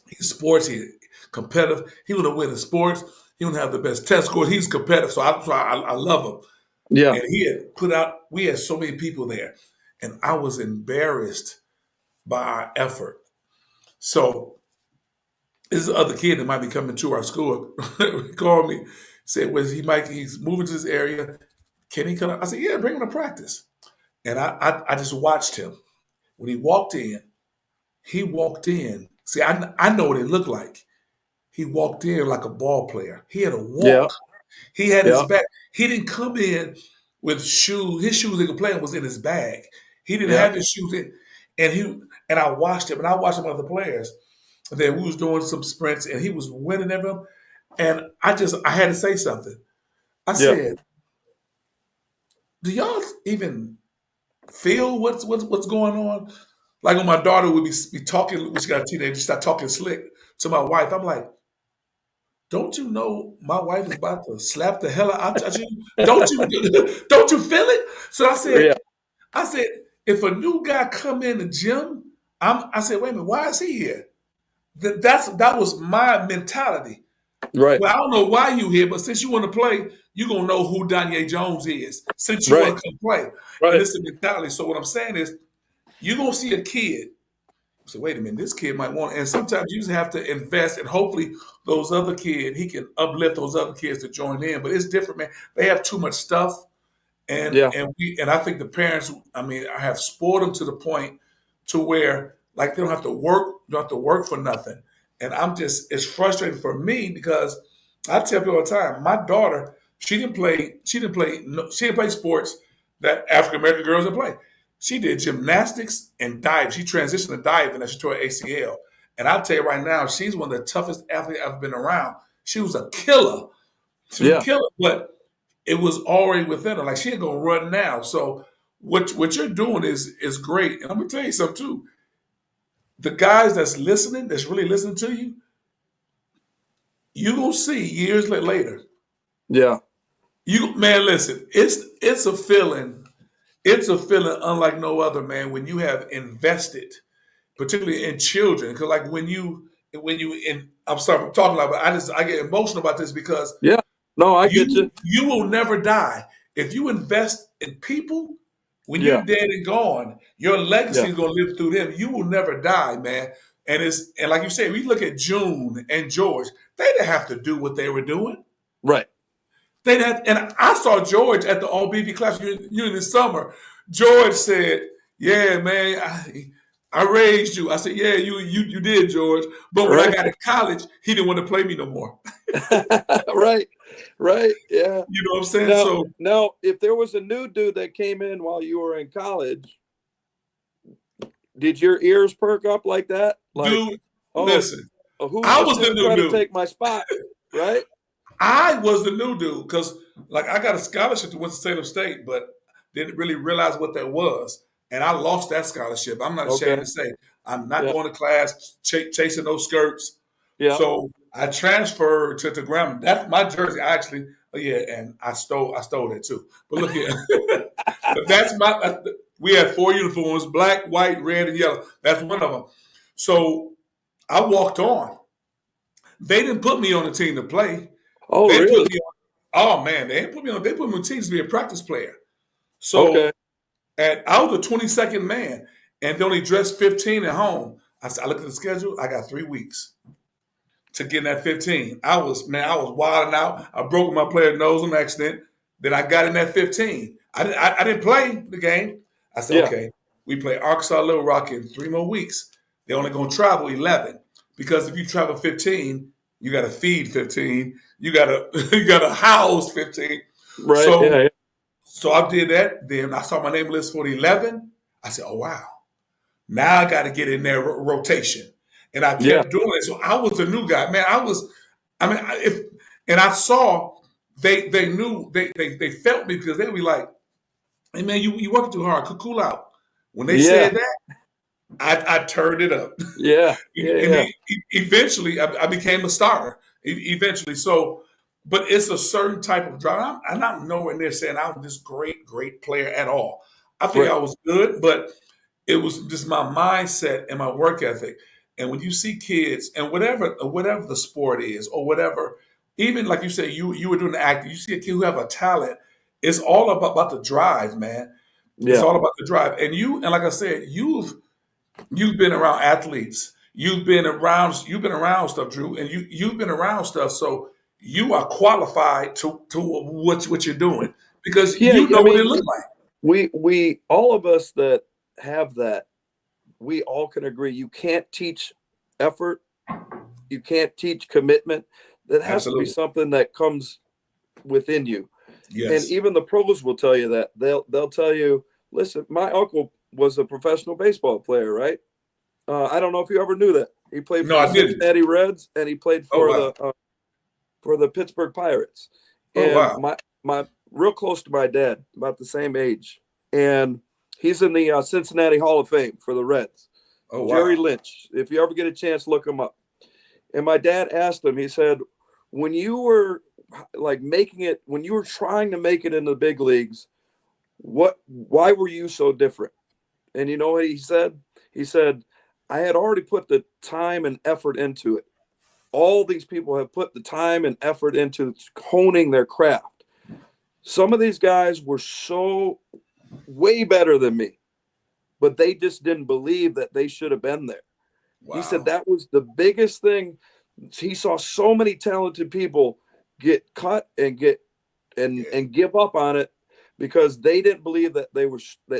he's sports. He's competitive. He want to win in sports. He want to have the best test scores. He's competitive, so I love him. Yeah, And he had put out. We had so many people there, and I was embarrassed by our effort. So this other kid that might be coming to our school called me, said, "Was he's moving to this area? Can he come?" I said, "Yeah, bring him to practice." And I just watched him when he walked in. He walked in. See, I know what it looked like. He walked in like a ball player. He had a yeah, walk. He had his yeah, back. He didn't come in with shoes. His shoes he could play in was in his bag. He didn't yeah, have his shoes in. And I watched him, and I watched some other players. And then we was doing some sprints, and he was winning them. And I had to say something. I yeah, said, "Do y'all even feel what's going on?" Like when my daughter would be talking, when she got a teenager, she start talking slick to my wife. I'm like, "Don't you know my wife is about to slap the hell out of you? Don't you don't you feel it?" So yeah. I said, if a new guy come in the gym, I said, wait a minute, why is he here? That was my mentality. Right, Well, I don't know why you here, but since you want to play, you're gonna know who Danye Jones is. Since you right, want to come play, and right. this is the mentality. So what I'm saying is, you're gonna see a kid. So wait a minute, this kid might want, and sometimes you just have to invest, and hopefully those other kids, he can uplift those other kids to join in. But it's different, man. They have too much stuff, and Yeah, I think the parents, I mean, I have spoiled them to the point to where like they don't have to work for nothing. And it's frustrating for me because I tell people all the time, my daughter, she didn't play sports that African American girls would play. She did gymnastics and dive. She transitioned to diving and she tore her ACL. And I'll tell you right now, she's one of the toughest athletes I've been around. She was a killer. She was a yeah, killer, but it was already within her. Like she ain't gonna run now. So what you're doing is great. And I'm gonna tell you something too. The guys that's listening, that's really listening to you, you gonna see years later. yeah, You man, listen, it's a feeling. It's a feeling unlike no other, man. When you have invested, particularly in children, because like I'm sorry, I'm talking about, but I get emotional about this because yeah. No, I get you. you will never die if you invest in people. When you're Yeah, dead and gone, your legacy yeah, is going to live through them. You will never die, man. And like you said, we look at June and George. They didn't have to do what they were doing. right. And I saw George at the All BV class in the summer. George said, "Yeah, man, I raised you." I said, "Yeah, you did, George." But when I Right. got to college, he didn't want to play me no more. Right. Right. Yeah. You know what I'm saying? Now, So, now, if there was a new dude that came in while you were in college, did your ears perk up like that? Like, dude, oh, listen, who's I this was the gonna new try to dude. take my spot? Right? I was the new dude because Like I got a scholarship to Winston-Salem State, but didn't really realize what that was, and I lost that scholarship. I'm not ashamed Okay. to say I'm not Yeah. going to class, chasing those skirts. Yeah. So I transferred to Grambling. That's my jersey. I actually, oh yeah, and I stole that too. But look here, but that's my. We had 4 uniforms: black, white, red, and yellow. That's one of them. So I walked on. They didn't put me on the team to play. Oh, They put really? me on. Oh man, they didn't put me on. They put me on teams to be a practice player. Okay. So and I was a 22nd man, and they only dressed 15 at home. I looked at the schedule. I got 3 weeks to get in that 15. I was wilding out. I broke my player's nose on accident. Then I got in that 15. I didn't play the game. I said, Yeah. okay, we play Arkansas Little Rock in 3 more weeks. They're only going to travel 11 because if you travel 15, you got to feed 15. You got to you got to house 15. Right. So Yeah. so I did that. Then I saw my name list for the 11. I said, oh wow, now I got to get in there rotation. And I Yeah. kept doing it. So I was the new guy, man. I mean, if and I saw they knew they felt me because they would be like, hey man, you working too hard. Cool out. When they Yeah. said that, I turned it up. Yeah. Yeah. And Yeah. eventually I became a starter. Eventually, so but it's a certain type of drive. I'm not nowhere near saying I'm this great player at all. I think Right. I was good, but it was just my mindset and my work ethic. And when you see kids and whatever the sport is or whatever, even like you said, you were doing the acting, you see a kid who have a talent. It's all about the drive, man. It's Yeah. all about the drive. And like I said, you've been around athletes. You've been around stuff, Drew, and you've been around stuff. So you are qualified to what you're doing because Yeah. you I know what it mean, looks like. we all of us that have that, we all can agree you can't teach effort, you can't teach commitment. That has to be Absolutely. something that comes within you. And Yes. even the pros will tell you that. They'll tell you, listen, my uncle was a professional baseball player, right? I don't know if you ever knew that. He played No, for the I didn't. Cincinnati Reds and he played Oh wow. for the Pittsburgh Pirates. Oh And wow. my real close to my dad, about the same age, and he's in the Cincinnati Hall of Fame for the Reds. Oh Jerry wow. Lynch. If you ever get a chance, look him up. And my dad asked him. He said, "When you were like making it, when you were trying to make it in the big leagues, why were you so different?" And you know what he said? He said, "I had already put the time and effort into it. All these people have put the time and effort into honing their craft. Some of these guys were so way better than me, but they just didn't believe that they should have been there." He said Wow. that was the biggest thing. He saw so many talented people get cut and get Yeah. and give up on it because they didn't believe that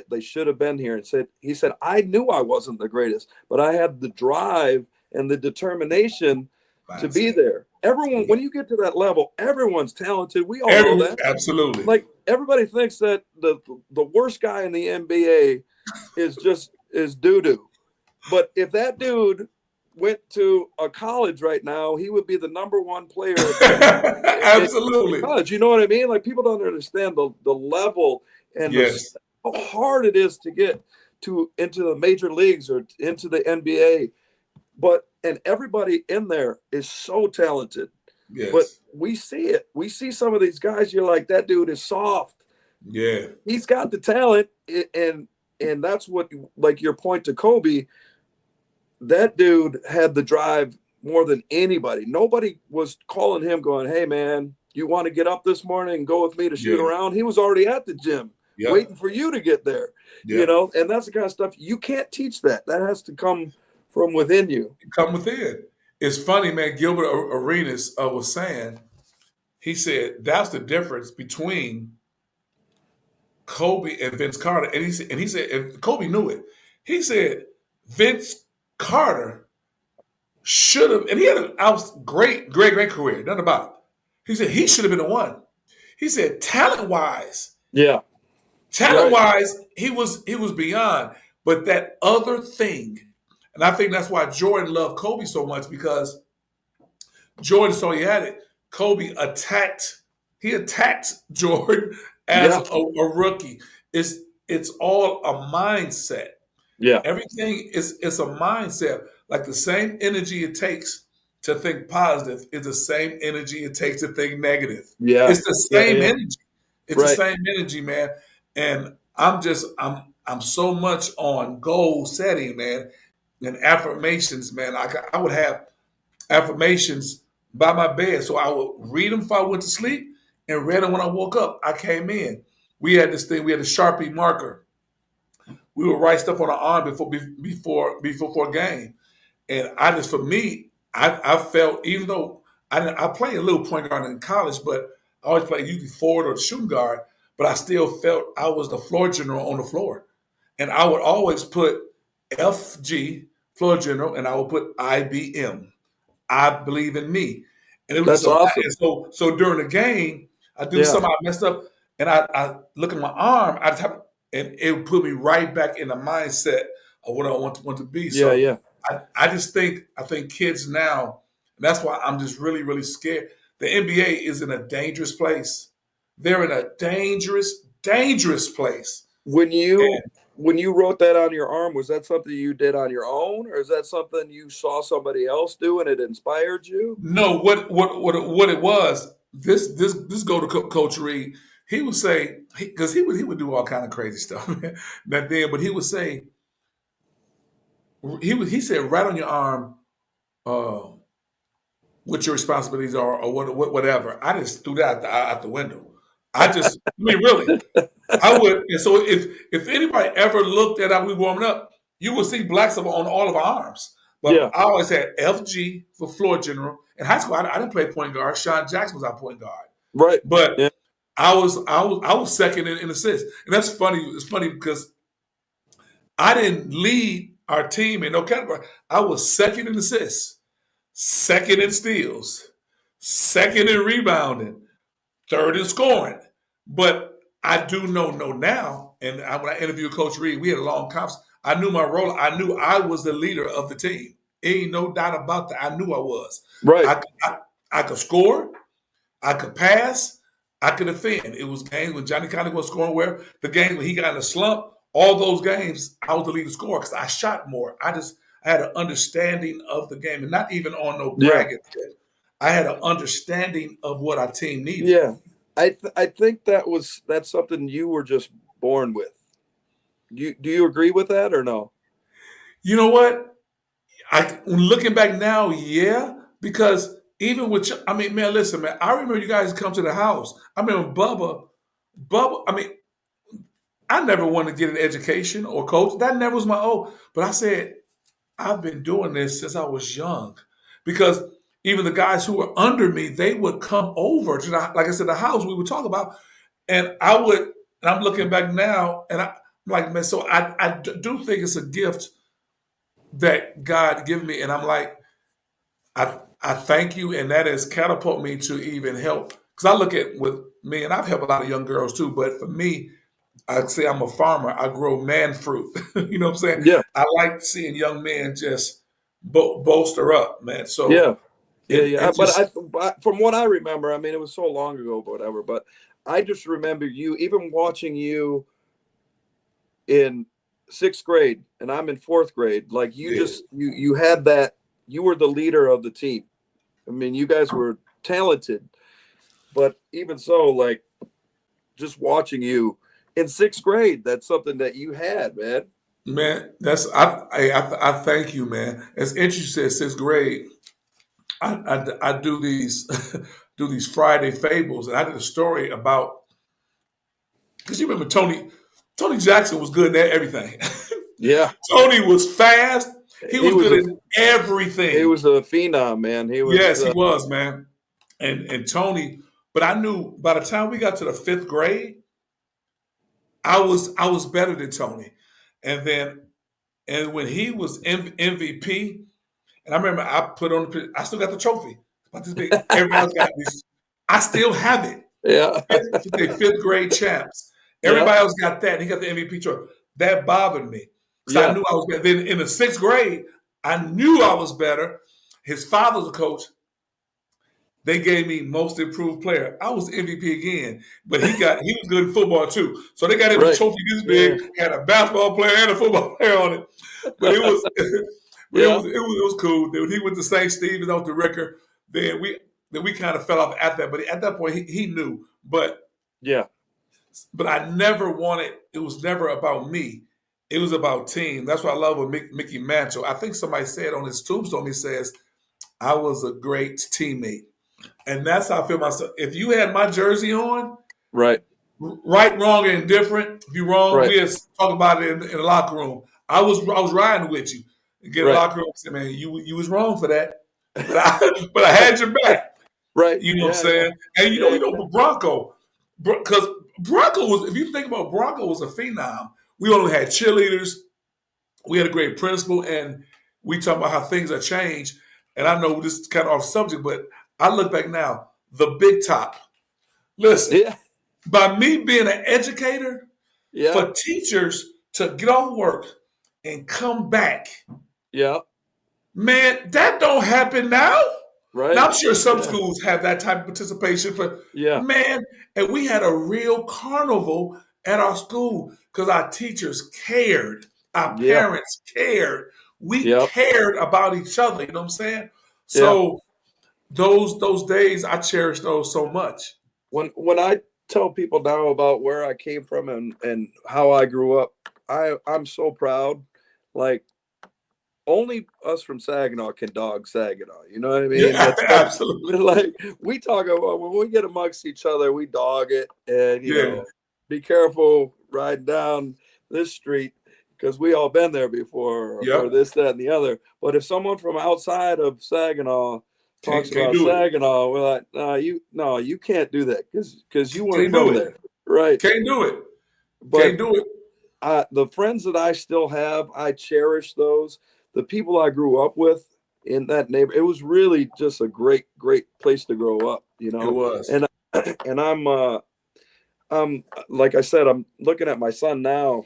they should have been here. And he said I knew I wasn't the greatest, but I had the drive and the determination to be Mindset. there. Everyone, Yeah. when you get to that level, everyone's talented. We all know that. Absolutely. Like everybody thinks that the worst guy in the NBA is doo doo. But if that dude went to a college right now, he would be the number one player in Absolutely. college. You know what I mean? Like people don't understand the level and Yes. how hard it is to get to into the major leagues or into the NBA. But and everybody in there is so talented. But Yes. we see it. We see some of these guys. You're like, that dude is soft. Yeah. He's got the talent, and that's what, like your point to Kobe, that dude had the drive more than anybody. Nobody was calling him going, hey man, you want to get up this morning and go with me to shoot Yeah. around? He was already at the gym Yep. waiting for you to get there. Yep. And that's the kind of stuff you can't teach. That has to come from within you. Come within. It's funny, man. Gilbert Arenas was saying, he said that's the difference between Kobe and Vince Carter. And he said, and Kobe knew it. He said Vince Carter should have, and he had a great career, nothing about it. He said he should have been the one. He said Yeah. talent Right. wise, he was beyond. But that other thing, and I think that's why Jordan loved Kobe so much because Jordan saw he had it. Kobe attacked he attacked Jordan as Yeah. a rookie. It's all a mindset. Yeah. Everything is it's a mindset. Like the same energy it takes to think positive is the same energy it takes to think negative. Yeah. It's the Yeah. same Yeah. energy. It's the Right. same energy, man. And I'm so much on goal setting, man, and affirmations, man. I would have affirmations by my bed, so I would read them before I went to sleep and read them when I woke up. I came in. We had this thing. We had a Sharpie marker. We would write stuff on our arm before game. And I just, for me, I felt, even though I played a little point guard in college, but I always played usually forward or shooting guard, but I still felt I was the floor general on the floor. And I would always put FG, floor general, and I would put IBM. I believe in me. And it was just That's awesome. so during the game, I do Yeah. something I messed up, and I look at my arm, and it would put me right back in the mindset of what I want to be. Yeah. So Yeah. I think kids now, and that's why I'm just really, really scared. The NBA is in a dangerous place. They're in a dangerous place. When And you wrote that on your arm, was that something you did on your own, or is that something you saw somebody else do and it inspired you? no, what it was, this go to Coach Reed. He would say, because he would do all kind of crazy stuff back then, but he would say, he said, write on your arm uh, what your responsibilities are, or whatever. I just threw that out the window. I mean, really, I would. And so if anybody ever looked at how we warming up, you would see black stuff on all of our arms. But Yeah. I always had FG for floor general. In high school, I didn't play point guard. Sean Jackson was our point guard. Right. But Yeah. I was second in assists. And that's funny. It's funny because I didn't lead our team in no category. I was second in assists, second in steals, second in rebounding, third in scoring. But I do know now, and when I interviewed Coach Reed, we had a long conference. I knew my role. I knew I was the leader of the team. Ain't no doubt about that. I knew I was. Right. I could score. I could pass. I could defend. It was games when Johnny Conley was scoring where the game when he got in a slump. All those games, I was the leading scorer because I shot more. I had an understanding of the game, and not even on no Yeah. bragging. I had an understanding of what our team needed. Yeah. I think that's something you were just born with. Do you agree with that or no? You know what? Looking back now, yeah, because even with I mean, man, listen, man, I remember you guys come to the house. I remember Bubba. I mean, I never wanted to get an education or coach. That never was my But I said I've been doing this since I was young, because even the guys who were under me, they would come over to like I said, the house we would talk about, and I would. And I'm looking back now, and I'm like, man, so I do think it's a gift that God gave me, and I'm like, I thank you, and that has catapulted me to even help. Because I look at with me, and I've helped a lot of young girls too. But for me, I say I'm a farmer. I grow man fruit. You know what I'm saying? Yeah. I like seeing young men just bolster up, man. So Yeah. Yeah. Yeah. it just But from what I remember, I mean, it was so long ago, but whatever. But I just remember you, even watching you in sixth grade, and I'm in fourth grade. Like you yeah. just you had that. You were the leader of the team. I mean, you guys were talented, but even so, like just watching you in sixth grade, that's something that you had, man. Man, I thank you, man. As interesting as sixth grade, I do these do these Friday fables, and I did a story about because you remember Tony Jackson was good at everything. Yeah, Tony was fast. He he was was good a at everything. phenom, man. He was Yes, he was, man. And Tony, but I knew by the time we got to the fifth grade, I was better than Tony. And then and when he was MVP, and I remember I put on I still got the trophy. About this big. Everybody else got these. I still have it. yeah, Fifth grade champs. yeah, Everybody else got that. He got the MVP trophy. That bothered me because I yeah, knew I was better. Then in the sixth grade, I knew I was better. His father was a coach. They gave me most improved player. I was MVP again, but he was good in football too. So they got him a Right. trophy this Yeah. big, had a basketball player and a football player on it. But it was, but Yeah. it was cool. Then he went to St. Stephen's out the record. Then we kind of fell off at that. But at that point, he knew. Yeah. But I never wanted. It was never about me. It was about team. That's what I love with Mickey Mantle. I think somebody said on his tombstone, he says, "I was a great teammate." And that's how I feel myself. If you had my jersey on, Right. right, wrong, and indifferent, if you're wrong, Right. we'll talk about it in the locker room. I was riding with you. Get in the Right. locker room and say, man, you was wrong for that. But I had your back. Right. You know what I'm Yeah. Yeah. saying? And Yeah. Bronco, because Bronco was, if you think about Bronco was a phenom. We only had cheerleaders. We had a great principal, and we talk about how things have changed. And I know this is kind of off subject, but I look back now, the big top. Listen, Yeah. by me being an educator, Yeah. for teachers to get off work and come back, Yeah. man, that don't happen now. Now Right. I'm sure some Yeah. schools have that type of participation, but Yeah. man, and we had a real carnival at our school because our teachers cared, our Yeah. parents cared, we Yep. cared about each other. You know what I'm saying? Yeah. So those days, I cherish those so much. When I tell people now about where I came from and how I grew up, I'm so proud. Like only us from Saginaw can dog Saginaw. You know what I mean? Yeah, That's like absolutely. like we talk about when we get amongst each other, we dog it, and Yeah, be careful riding down this street because we all been there before, or yep. this, that, and the other. But if someone from outside of Saginaw talks Can't about do it. Saginaw, we're like, no, you can't do that because you weren't Can't do from it. there, right? Can't do it. Can't But do it. the friends that I still have, I cherish those. The people I grew up with in that neighborhood, it was really just a great, great place to grow up, It was. And and I'm like I said, I'm looking at my son now,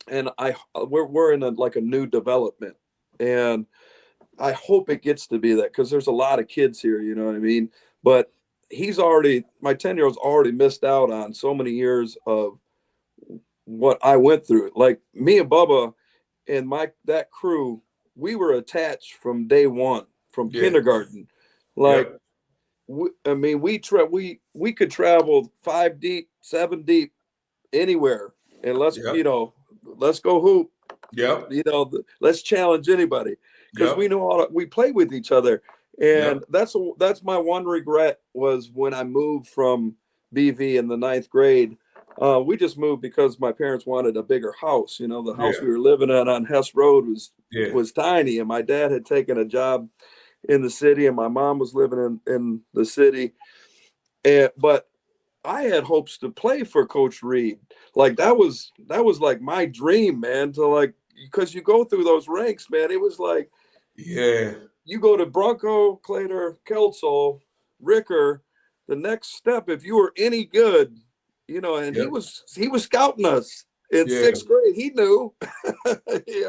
and we're in like a new development, and I hope it gets to be that because there's a lot of kids here, you know what I mean. But my 10-year-old's already missed out on so many years of what I went through. Like me and Bubba and that crew, we were attached from day one, from Yeah. kindergarten. Like Yep. I mean, we could travel 5 deep, 7 deep, anywhere, and Yep. let's go hoop. Yep. Let's challenge anybody because Yep. we play with each other, and Yep. that's my one regret was when I moved from BV in the ninth grade. We just moved because my parents wanted a bigger house. The house Yeah. we were living at on Hess Road Yeah. was tiny, and my dad had taken a job in the city, and my mom was living in the city. But I had hopes to play for Coach Reed. Like that was like my dream, man. To like because you go through those ranks, man. It was like Yeah. you go to Bronco, Clater, Kelso, Ricker. The next step, if you were any good, and he Yep. was scouting us in Yeah. sixth grade. He knew,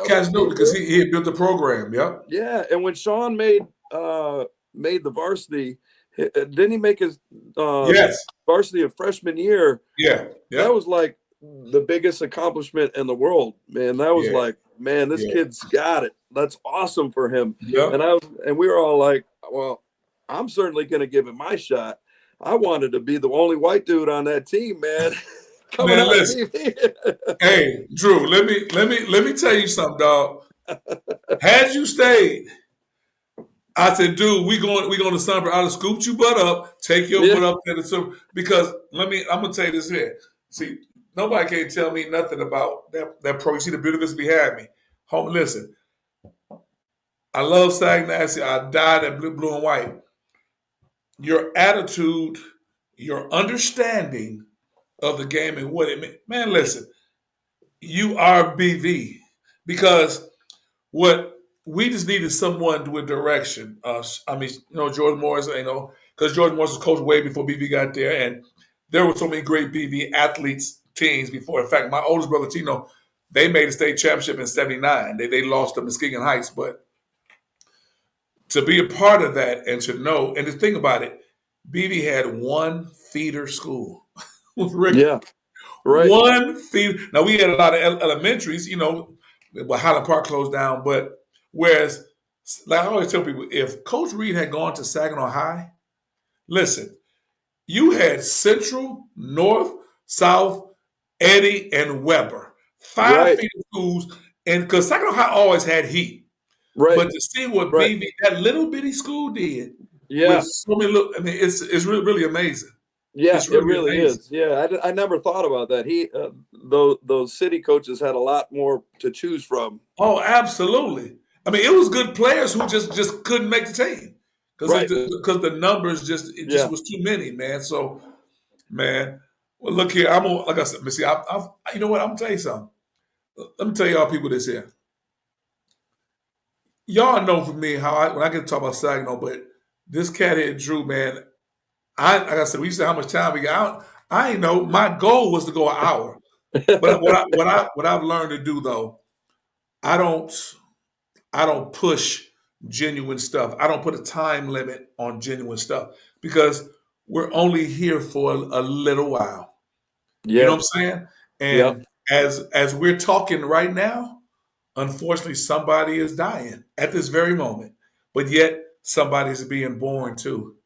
Cats knew he because knew. he had built the program. Yep. Yeah, and when Sean made the varsity, didn't he make his Yes. varsity of freshman year? Yeah. That Yep. was like the biggest accomplishment in the world, man. That was Yeah. like, man, this Yeah. kid's got it. That's awesome for him. Yep. And we were all like, well, I'm certainly going to give it my shot. I wanted to be the only white dude on that team, man. Coming Man, out of listen. BV. Hey, Drew, let me tell you something, dog. Had you stayed, I said, dude, we going to Sunburn. I'd have scooped you butt up, take your Yeah. butt up there to Sunburn. Because I'm gonna tell you this here. See, nobody can tell me nothing about that pro. You see the beautifulness behind me. Home, listen. I love Saginaw. I died at blue and white. Your attitude, your understanding of the game and what it meant. Man, listen, you are BV because what we just needed someone with direction. I mean, George Morris, because George Morris was coached way before BV got there, and there were so many great BV athletes teams before. In fact, my oldest brother Tino, they made a state championship in '79. They lost to Muskegon Heights, but to be a part of that and to know and to think about it, BV had one feeder school. Rick, Yeah. Right. one feeder. Now we had a lot of elementaries, but Highland Park closed down. But whereas, like I always tell people, if Coach Reed had gone to Saginaw High, listen, you had Central, North, South, Eddy, and Weber, five Right. feeder schools, and because Saginaw High always had heat. Right. But to see what Right. BV, that little bitty school did with Yeah. so many little, I mean, it's really, really amazing. Yeah, It's it really really amazing. is. Yeah, I never thought about that. Those city coaches had a lot more to choose from. Oh, absolutely. I mean, it was good players who just couldn't make the team Right. because the numbers just Yeah. was too many, man. So, man, well, look here. I'm gonna, like I said, see, you know what? I'm gonna tell you something. Let me tell y'all people this here. Y'all know for me how when I get to talk about Saginaw, but this cat here, Drew, man. Like I said, we said how much time we got. I ain't know. My goal was to go an hour, but what I've learned to do though, I don't I don't push genuine stuff. I don't put a time limit on genuine stuff because we're only here for a little while. You know Yeah. what I'm saying? Yeah. And as we're talking right now, unfortunately, somebody is dying at this very moment, but yet somebody's being born too.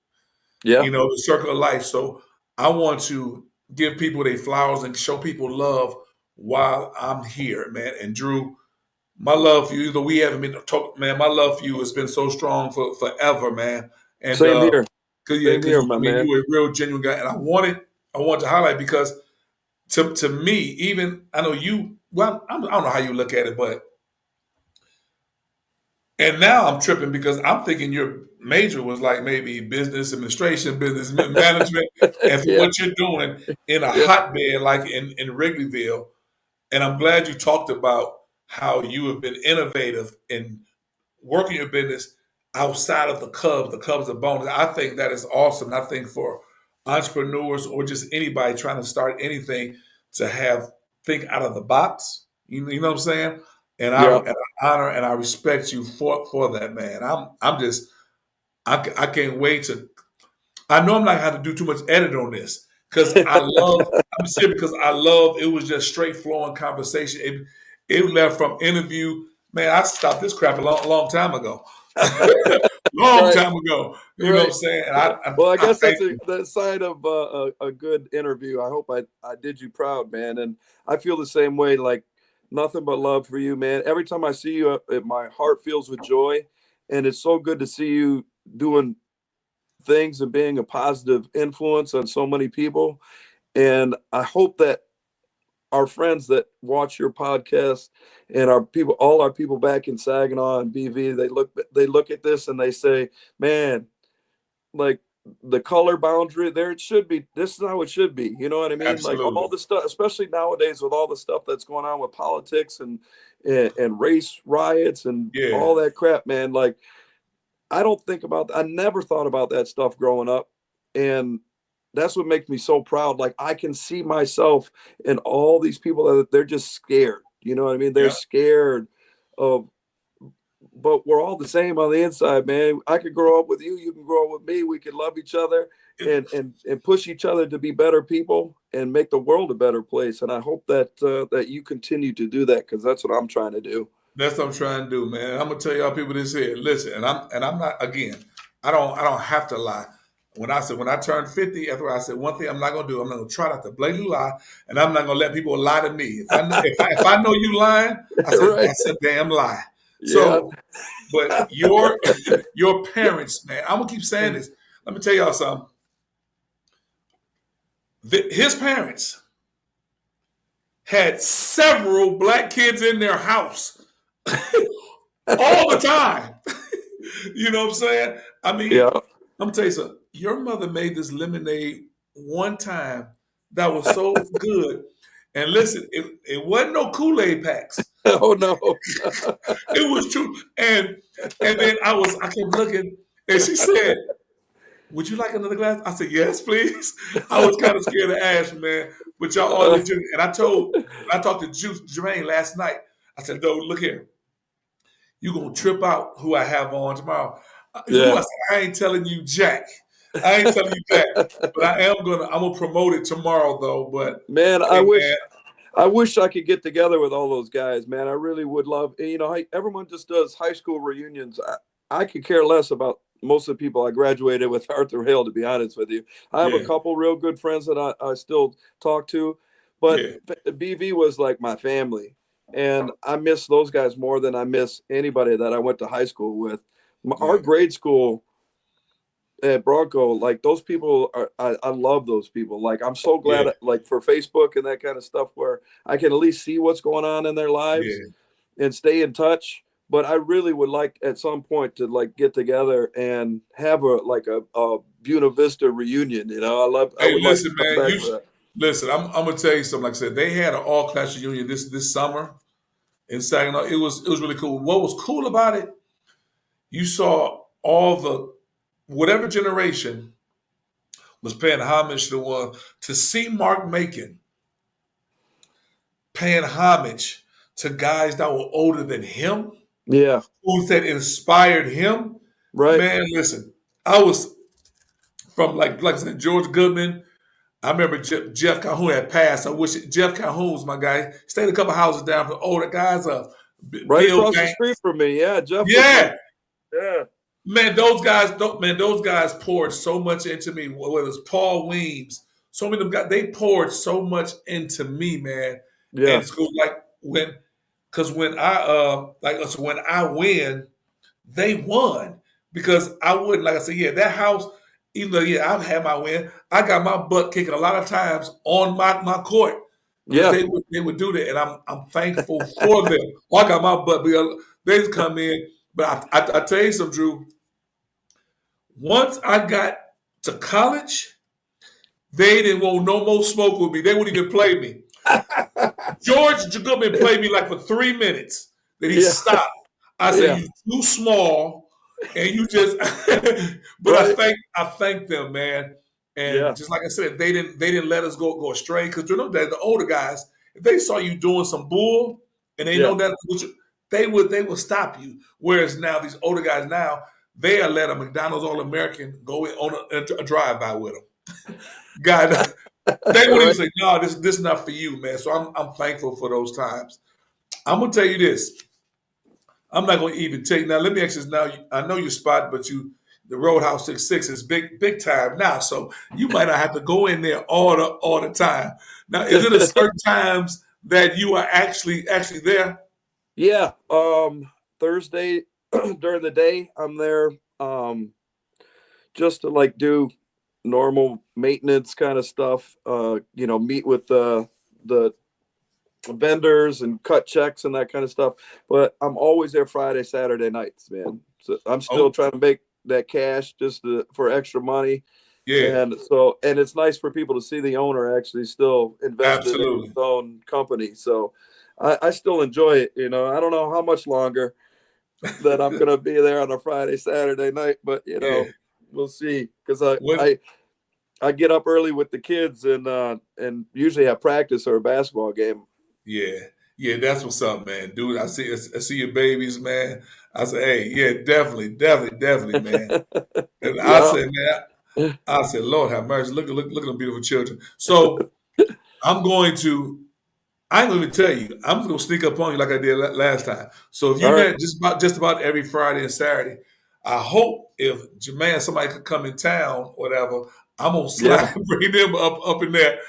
Yeah. The circle of life. So I want to give people their flowers and show people love while I'm here, man. And Drew, my love for you, though we haven't been talking, man, my love for you has been so strong for forever, man. And Same here. Same because here, my I mean man. you're a real genuine guy. And I want to highlight because to me, even I know you well, I don't know how you look at it, but and now I'm tripping because I'm thinking your major was like maybe business administration, business management, and for Yeah. what you're doing in a Yeah. hotbed like in Wrigleyville. And I'm glad you talked about how you have been innovative in working your business outside of the Cubs are bonus. I think that is awesome. I think for entrepreneurs or just anybody trying to start anything to have think out of the box. You know what I'm saying? Yeah. And I honor and I respect you for that, man. I'm just I can't wait to. I know I'm not going to have to do too much edit on this because I love. I'm serious because I love. It was just straight flowing conversation. It left from interview. Man, I stopped this crap a long time ago. Long Right. time ago. You know what I'm Right. saying? And I, Well, I I guess thank that's a you. the sign of a good interview. I hope I did you proud, man. And I feel the same way. Like nothing but love for you, man. Every time I see you, my heart fills with joy, and it's so good to see you doing things and being a positive influence on so many people. And I hope that our friends that watch your podcast and our people, all our people back in Saginaw and BV, they look at this and they say, man, like the color boundary there, it should be, this is how it should be, you know what I mean? Like Absolutely. all the stuff, especially nowadays with all the stuff that's going on with politics and race riots and Yeah. all that crap, man. Like I never thought about that stuff growing up, and that's what makes me so proud. Like I can see myself in all these people that they're just scared, you know what I mean? They're Yeah. scared of, but we're all the same on the inside, man. I could grow up with you, you can grow up with me. We can love each other and push each other to be better people and make the world a better place. And I hope that you continue to do that because that's what I'm trying to do. That's what I'm trying to do, man. I'm gonna tell y'all people this here. Listen, and I'm not again. I don't have to lie. When I turned 50, after I said one thing I'm not gonna do. I'm not gonna try not to blatantly lie, and I'm not gonna let people lie to me. If I know you lying, I said Right? that's a damn lie. Yeah. So, but your parents, man, I'm gonna keep saying this. Let me tell y'all something. His parents had several black kids in their house all the time. You know what I'm saying? I mean, Yeah. I'm gonna tell you something. Your mother made this lemonade one time that was so good. And listen, it wasn't no Kool-Aid packs. Oh no. It was true. And then I kept looking, and she said, "Would you like another glass?" I said, "Yes, please." I was kind of scared to ask, man, but y'all all legit. And I talked to Jermaine last night. I said, "No, look here. You're gonna trip out who I have on tomorrow." Yeah. I said, I ain't telling you Jack. I ain't telling you Jack. But I'm gonna promote it tomorrow though. But Man, hey man, I wish I could get together with all those guys, man. I really would love. Everyone just does high school reunions. I could care less about most of the people I graduated with Arthur Hill, to be honest with you. I have a yeah, couple real good friends that I still talk to, but yeah, BV was like my family, and I miss those guys more than I miss anybody that I went to high school with. Our yeah. grade school at Bronco, like those people are, I love those people. Like I'm so glad, Yeah, like for Facebook and that kind of stuff, where I can at least see what's going on in their lives yeah. and stay in touch. But I really would like at some point to like get together and have a Buena Vista reunion. I Hey, would like to listen, come man. back for that. Listen. I'm gonna tell you something. Like I said, they had an all class reunion this summer in Saginaw. It was really cool. What was cool about it? You saw all the whatever generation was paying homage to one to see Mark Macon paying homage to guys that were older than him, Yeah, who said inspired him. right. Man, listen, I was from like I said, George Goodman. I remember Jeff Calhoun had passed. I wish Jeff Calhoun's my guy. Stayed a couple houses down from older guys. Right Bill across the street Banks. from me. Yeah, Jeff was my Yeah, yeah. man, those guys poured so much into me. Whether it's Paul Weems, so many of them guys, they poured so much into me, man. Yeah. And school, like because when I win, they won because I wouldn't, like I said, yeah, that house. Even though yeah, I've had my win, I got my butt kicking a lot of times on my court because Yeah. they would do that, and I'm thankful for them. Well, I got my butt because they just come in, but I tell you something, Drew. Once I got to college, they didn't want no more smoke with me. They wouldn't even play me. George Goodman played me like for 3 minutes. Then he Yeah. stopped. I said, Yeah. "You too small, and you just." But Right. I thank them, man. And Yeah. just like I said, they didn't let us go astray because you know that the older guys, if they saw you doing some bull and they know Yeah. that they would stop you. Whereas now these older guys now they'll let a McDonald's All American go in on a drive by with them. God, they wouldn't even Right. say, "No, this is not for you, man." So I'm thankful for those times. I'm gonna tell you this. I'm not gonna even take now. Let me ask you this now. I know your spot, but the Roadhouse 66 is big time now. So you might not have to go in there all the time. Now, is it a certain times that you are actually there? Yeah. Thursday during the day, I'm there just to like do normal maintenance kind of stuff. Meet with the vendors and cut checks and that kind of stuff. But I'm always there Friday, Saturday nights, man. So I'm still Oh, trying to make that cash for extra money. yeah, And it's nice for people to see the owner actually still invested in his absolutely. own company. So I still enjoy it. I don't know how much longer that I'm going to be there on a Friday, Saturday night, but Yeah. we'll see. Because What? I get up early with the kids and usually have practice or a basketball game. Yeah. Yeah, that's what's up, man. Dude, I see your babies, man. I say, hey, yeah, definitely, man. And I Yeah. said, man, I said, Lord have mercy. Look at them beautiful children. So I'm going to. I ain't gonna even tell you. I'm just gonna sneak up on you like I did last time. So if All you're right. there just about every Friday and Saturday, I hope if Jermaine somebody could come in town, whatever, I'm gonna Yeah. slide and bring them up in there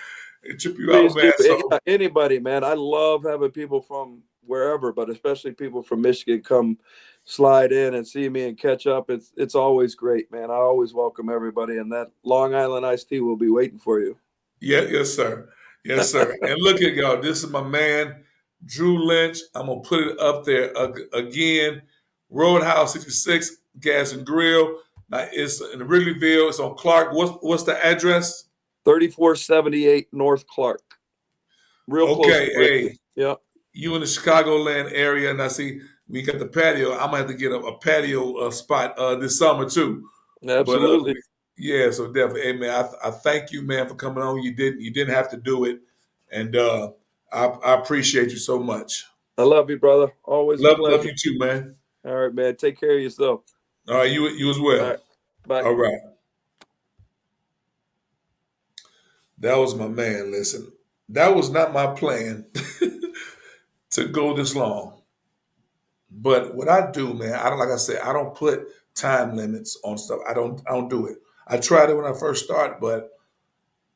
and trip you out, Please man. do. So Yeah, anybody, man. I love having people from wherever, but especially people from Michigan come slide in and see me and catch up. It's always great, man. I always welcome everybody, and that Long Island iced tea will be waiting for you. yeah, yes, sir. Yes, sir. And look at y'all. This is my man, Drew Lynch. I'm gonna put it up there again. Roadhouse 66 Gas and Grill. Now it's in Wrigleyville. It's on Clark. What's the address? 3478 North Clark, real close Okay, to Wrigley. hey, Yeah, you in the Chicagoland area, and I see we got the patio. I'm gonna have to get a patio spot this summer too. But absolutely. yeah, so definitely, hey man, I thank you, man, for coming on. You didn't have to do it, and I appreciate you so much. I love you, brother. Always a Love pleasure. you too, man. All right, man. Take care of yourself. All right, you as All well. right. Bye. All right. That was my man. Listen, that was not my plan to go this long. But what I do, man, I don't like I said, I don't put time limits on stuff. I don't do it. I tried it when I first started, but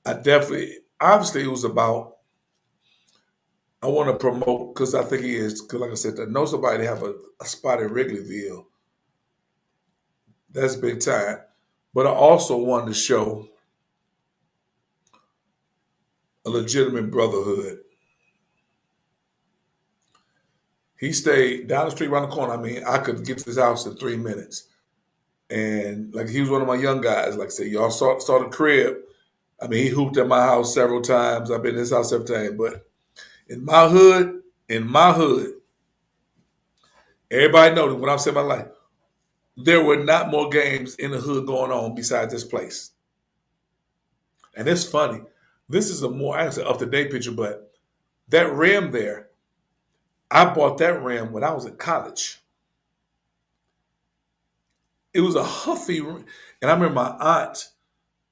I definitely obviously it was about I want to promote because I think he is because like I said, to know somebody to have a spot in Wrigleyville, that's big time. But I also wanted to show a legitimate brotherhood. He stayed down the street around the corner. I mean, I could get to his house in 3 minutes. And like he was one of my young guys. Like I said, y'all saw the crib. I mean, he hooped at my house several times. I've been in his house several times. But in my hood, everybody knows when I'm saying my life, there were not more games in the hood going on besides this place. And it's funny. This is a more actually up to date picture, but that rim there, I bought that rim when I was in college. It was a huffy rim. And I remember my aunt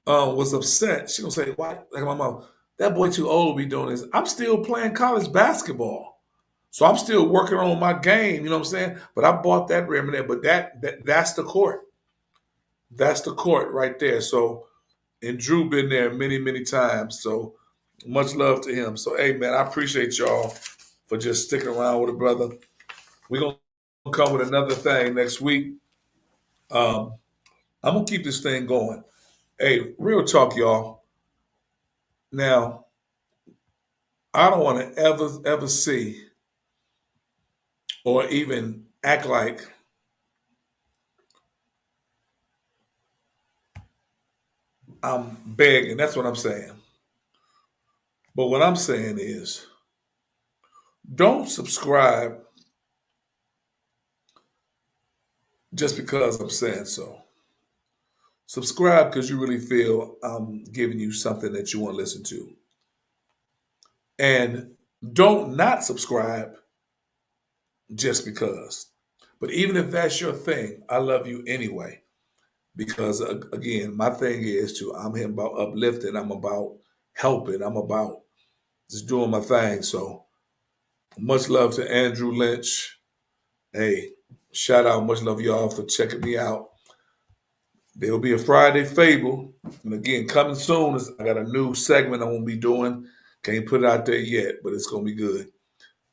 was upset. She gonna say, "Why?" Like my mom, that boy too old to be doing this. I'm still playing college basketball, so I'm still working on my game. You know what I'm saying? But I bought that rim in there. But that's the court. That's the court right there. So and Drew been there many times. So much love to him. So hey man, I appreciate y'all for just sticking around with a brother. We're gonna come with another thing next week. Um, I'm gonna keep this thing going. Hey, real talk, y'all. Now, I don't want to ever see or even act like I'm begging. That's what I'm saying. But what I'm saying is, don't subscribe just because I'm saying so. Subscribe because you really feel I'm giving you something that you want to listen to. And don't not subscribe just because. But even if that's your thing, I love you anyway. Because again, my thing is I'm here about uplifting, I'm about helping, I'm about just doing my thing. So much love to Andrew Lynch. Hey, shout out, much love y'all for checking me out. There'll be a Friday Fable. And again, coming soon. I got a new segment I'm gonna be doing. Can't put it out there yet, but it's gonna be good.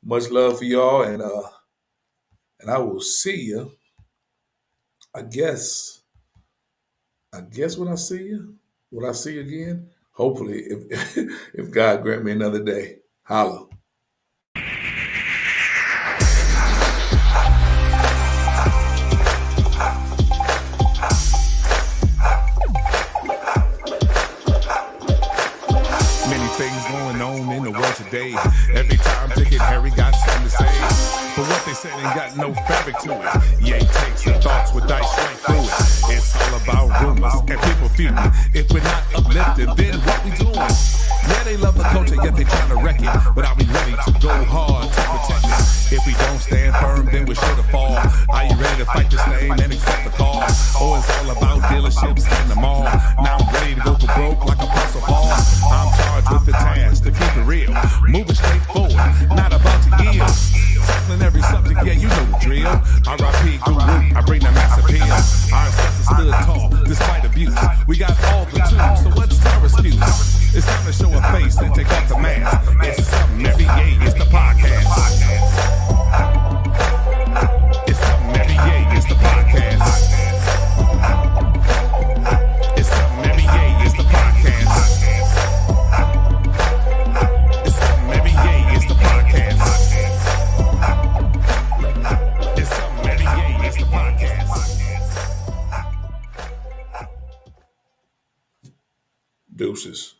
Much love for y'all, and I will see you. I guess. I guess when I see you, will I see you again? Hopefully, if if God grant me another day. Holla. Many things going on in the world today. Every time Dick and Harry got something to say. But what they said ain't got no fabric to it. Yay takes the thoughts with dice straight through it. It's all about rumors and people feuding. If we're not uplifting, then what we doing? Yeah, they love the culture, yet they trying to wreck it. But are we ready to go hard to protect it? If we don't stand firm, then we're sure to fall. Are you ready to fight this thing and accept the call? Oh, it's all about dealerships and the mall. Now I'm ready to go for broke like Apostle Paul. I'm charged with the task to keep it real. Moving straight forward, not about to yield. Tackling every subject, yeah, you know the drill. R.I.P. Guru, I bring that mass appeal. Our ancestors stood tall, despite abuse. We got all the tools, so what's our excuse? It's time to show a face and take off the mask. It's something every day, it's the podcast. It's something every day, it's the podcast. It's something every day, it's the podcast. It's something every day, it's the podcast. It's something every day, it's the podcast. Deuces.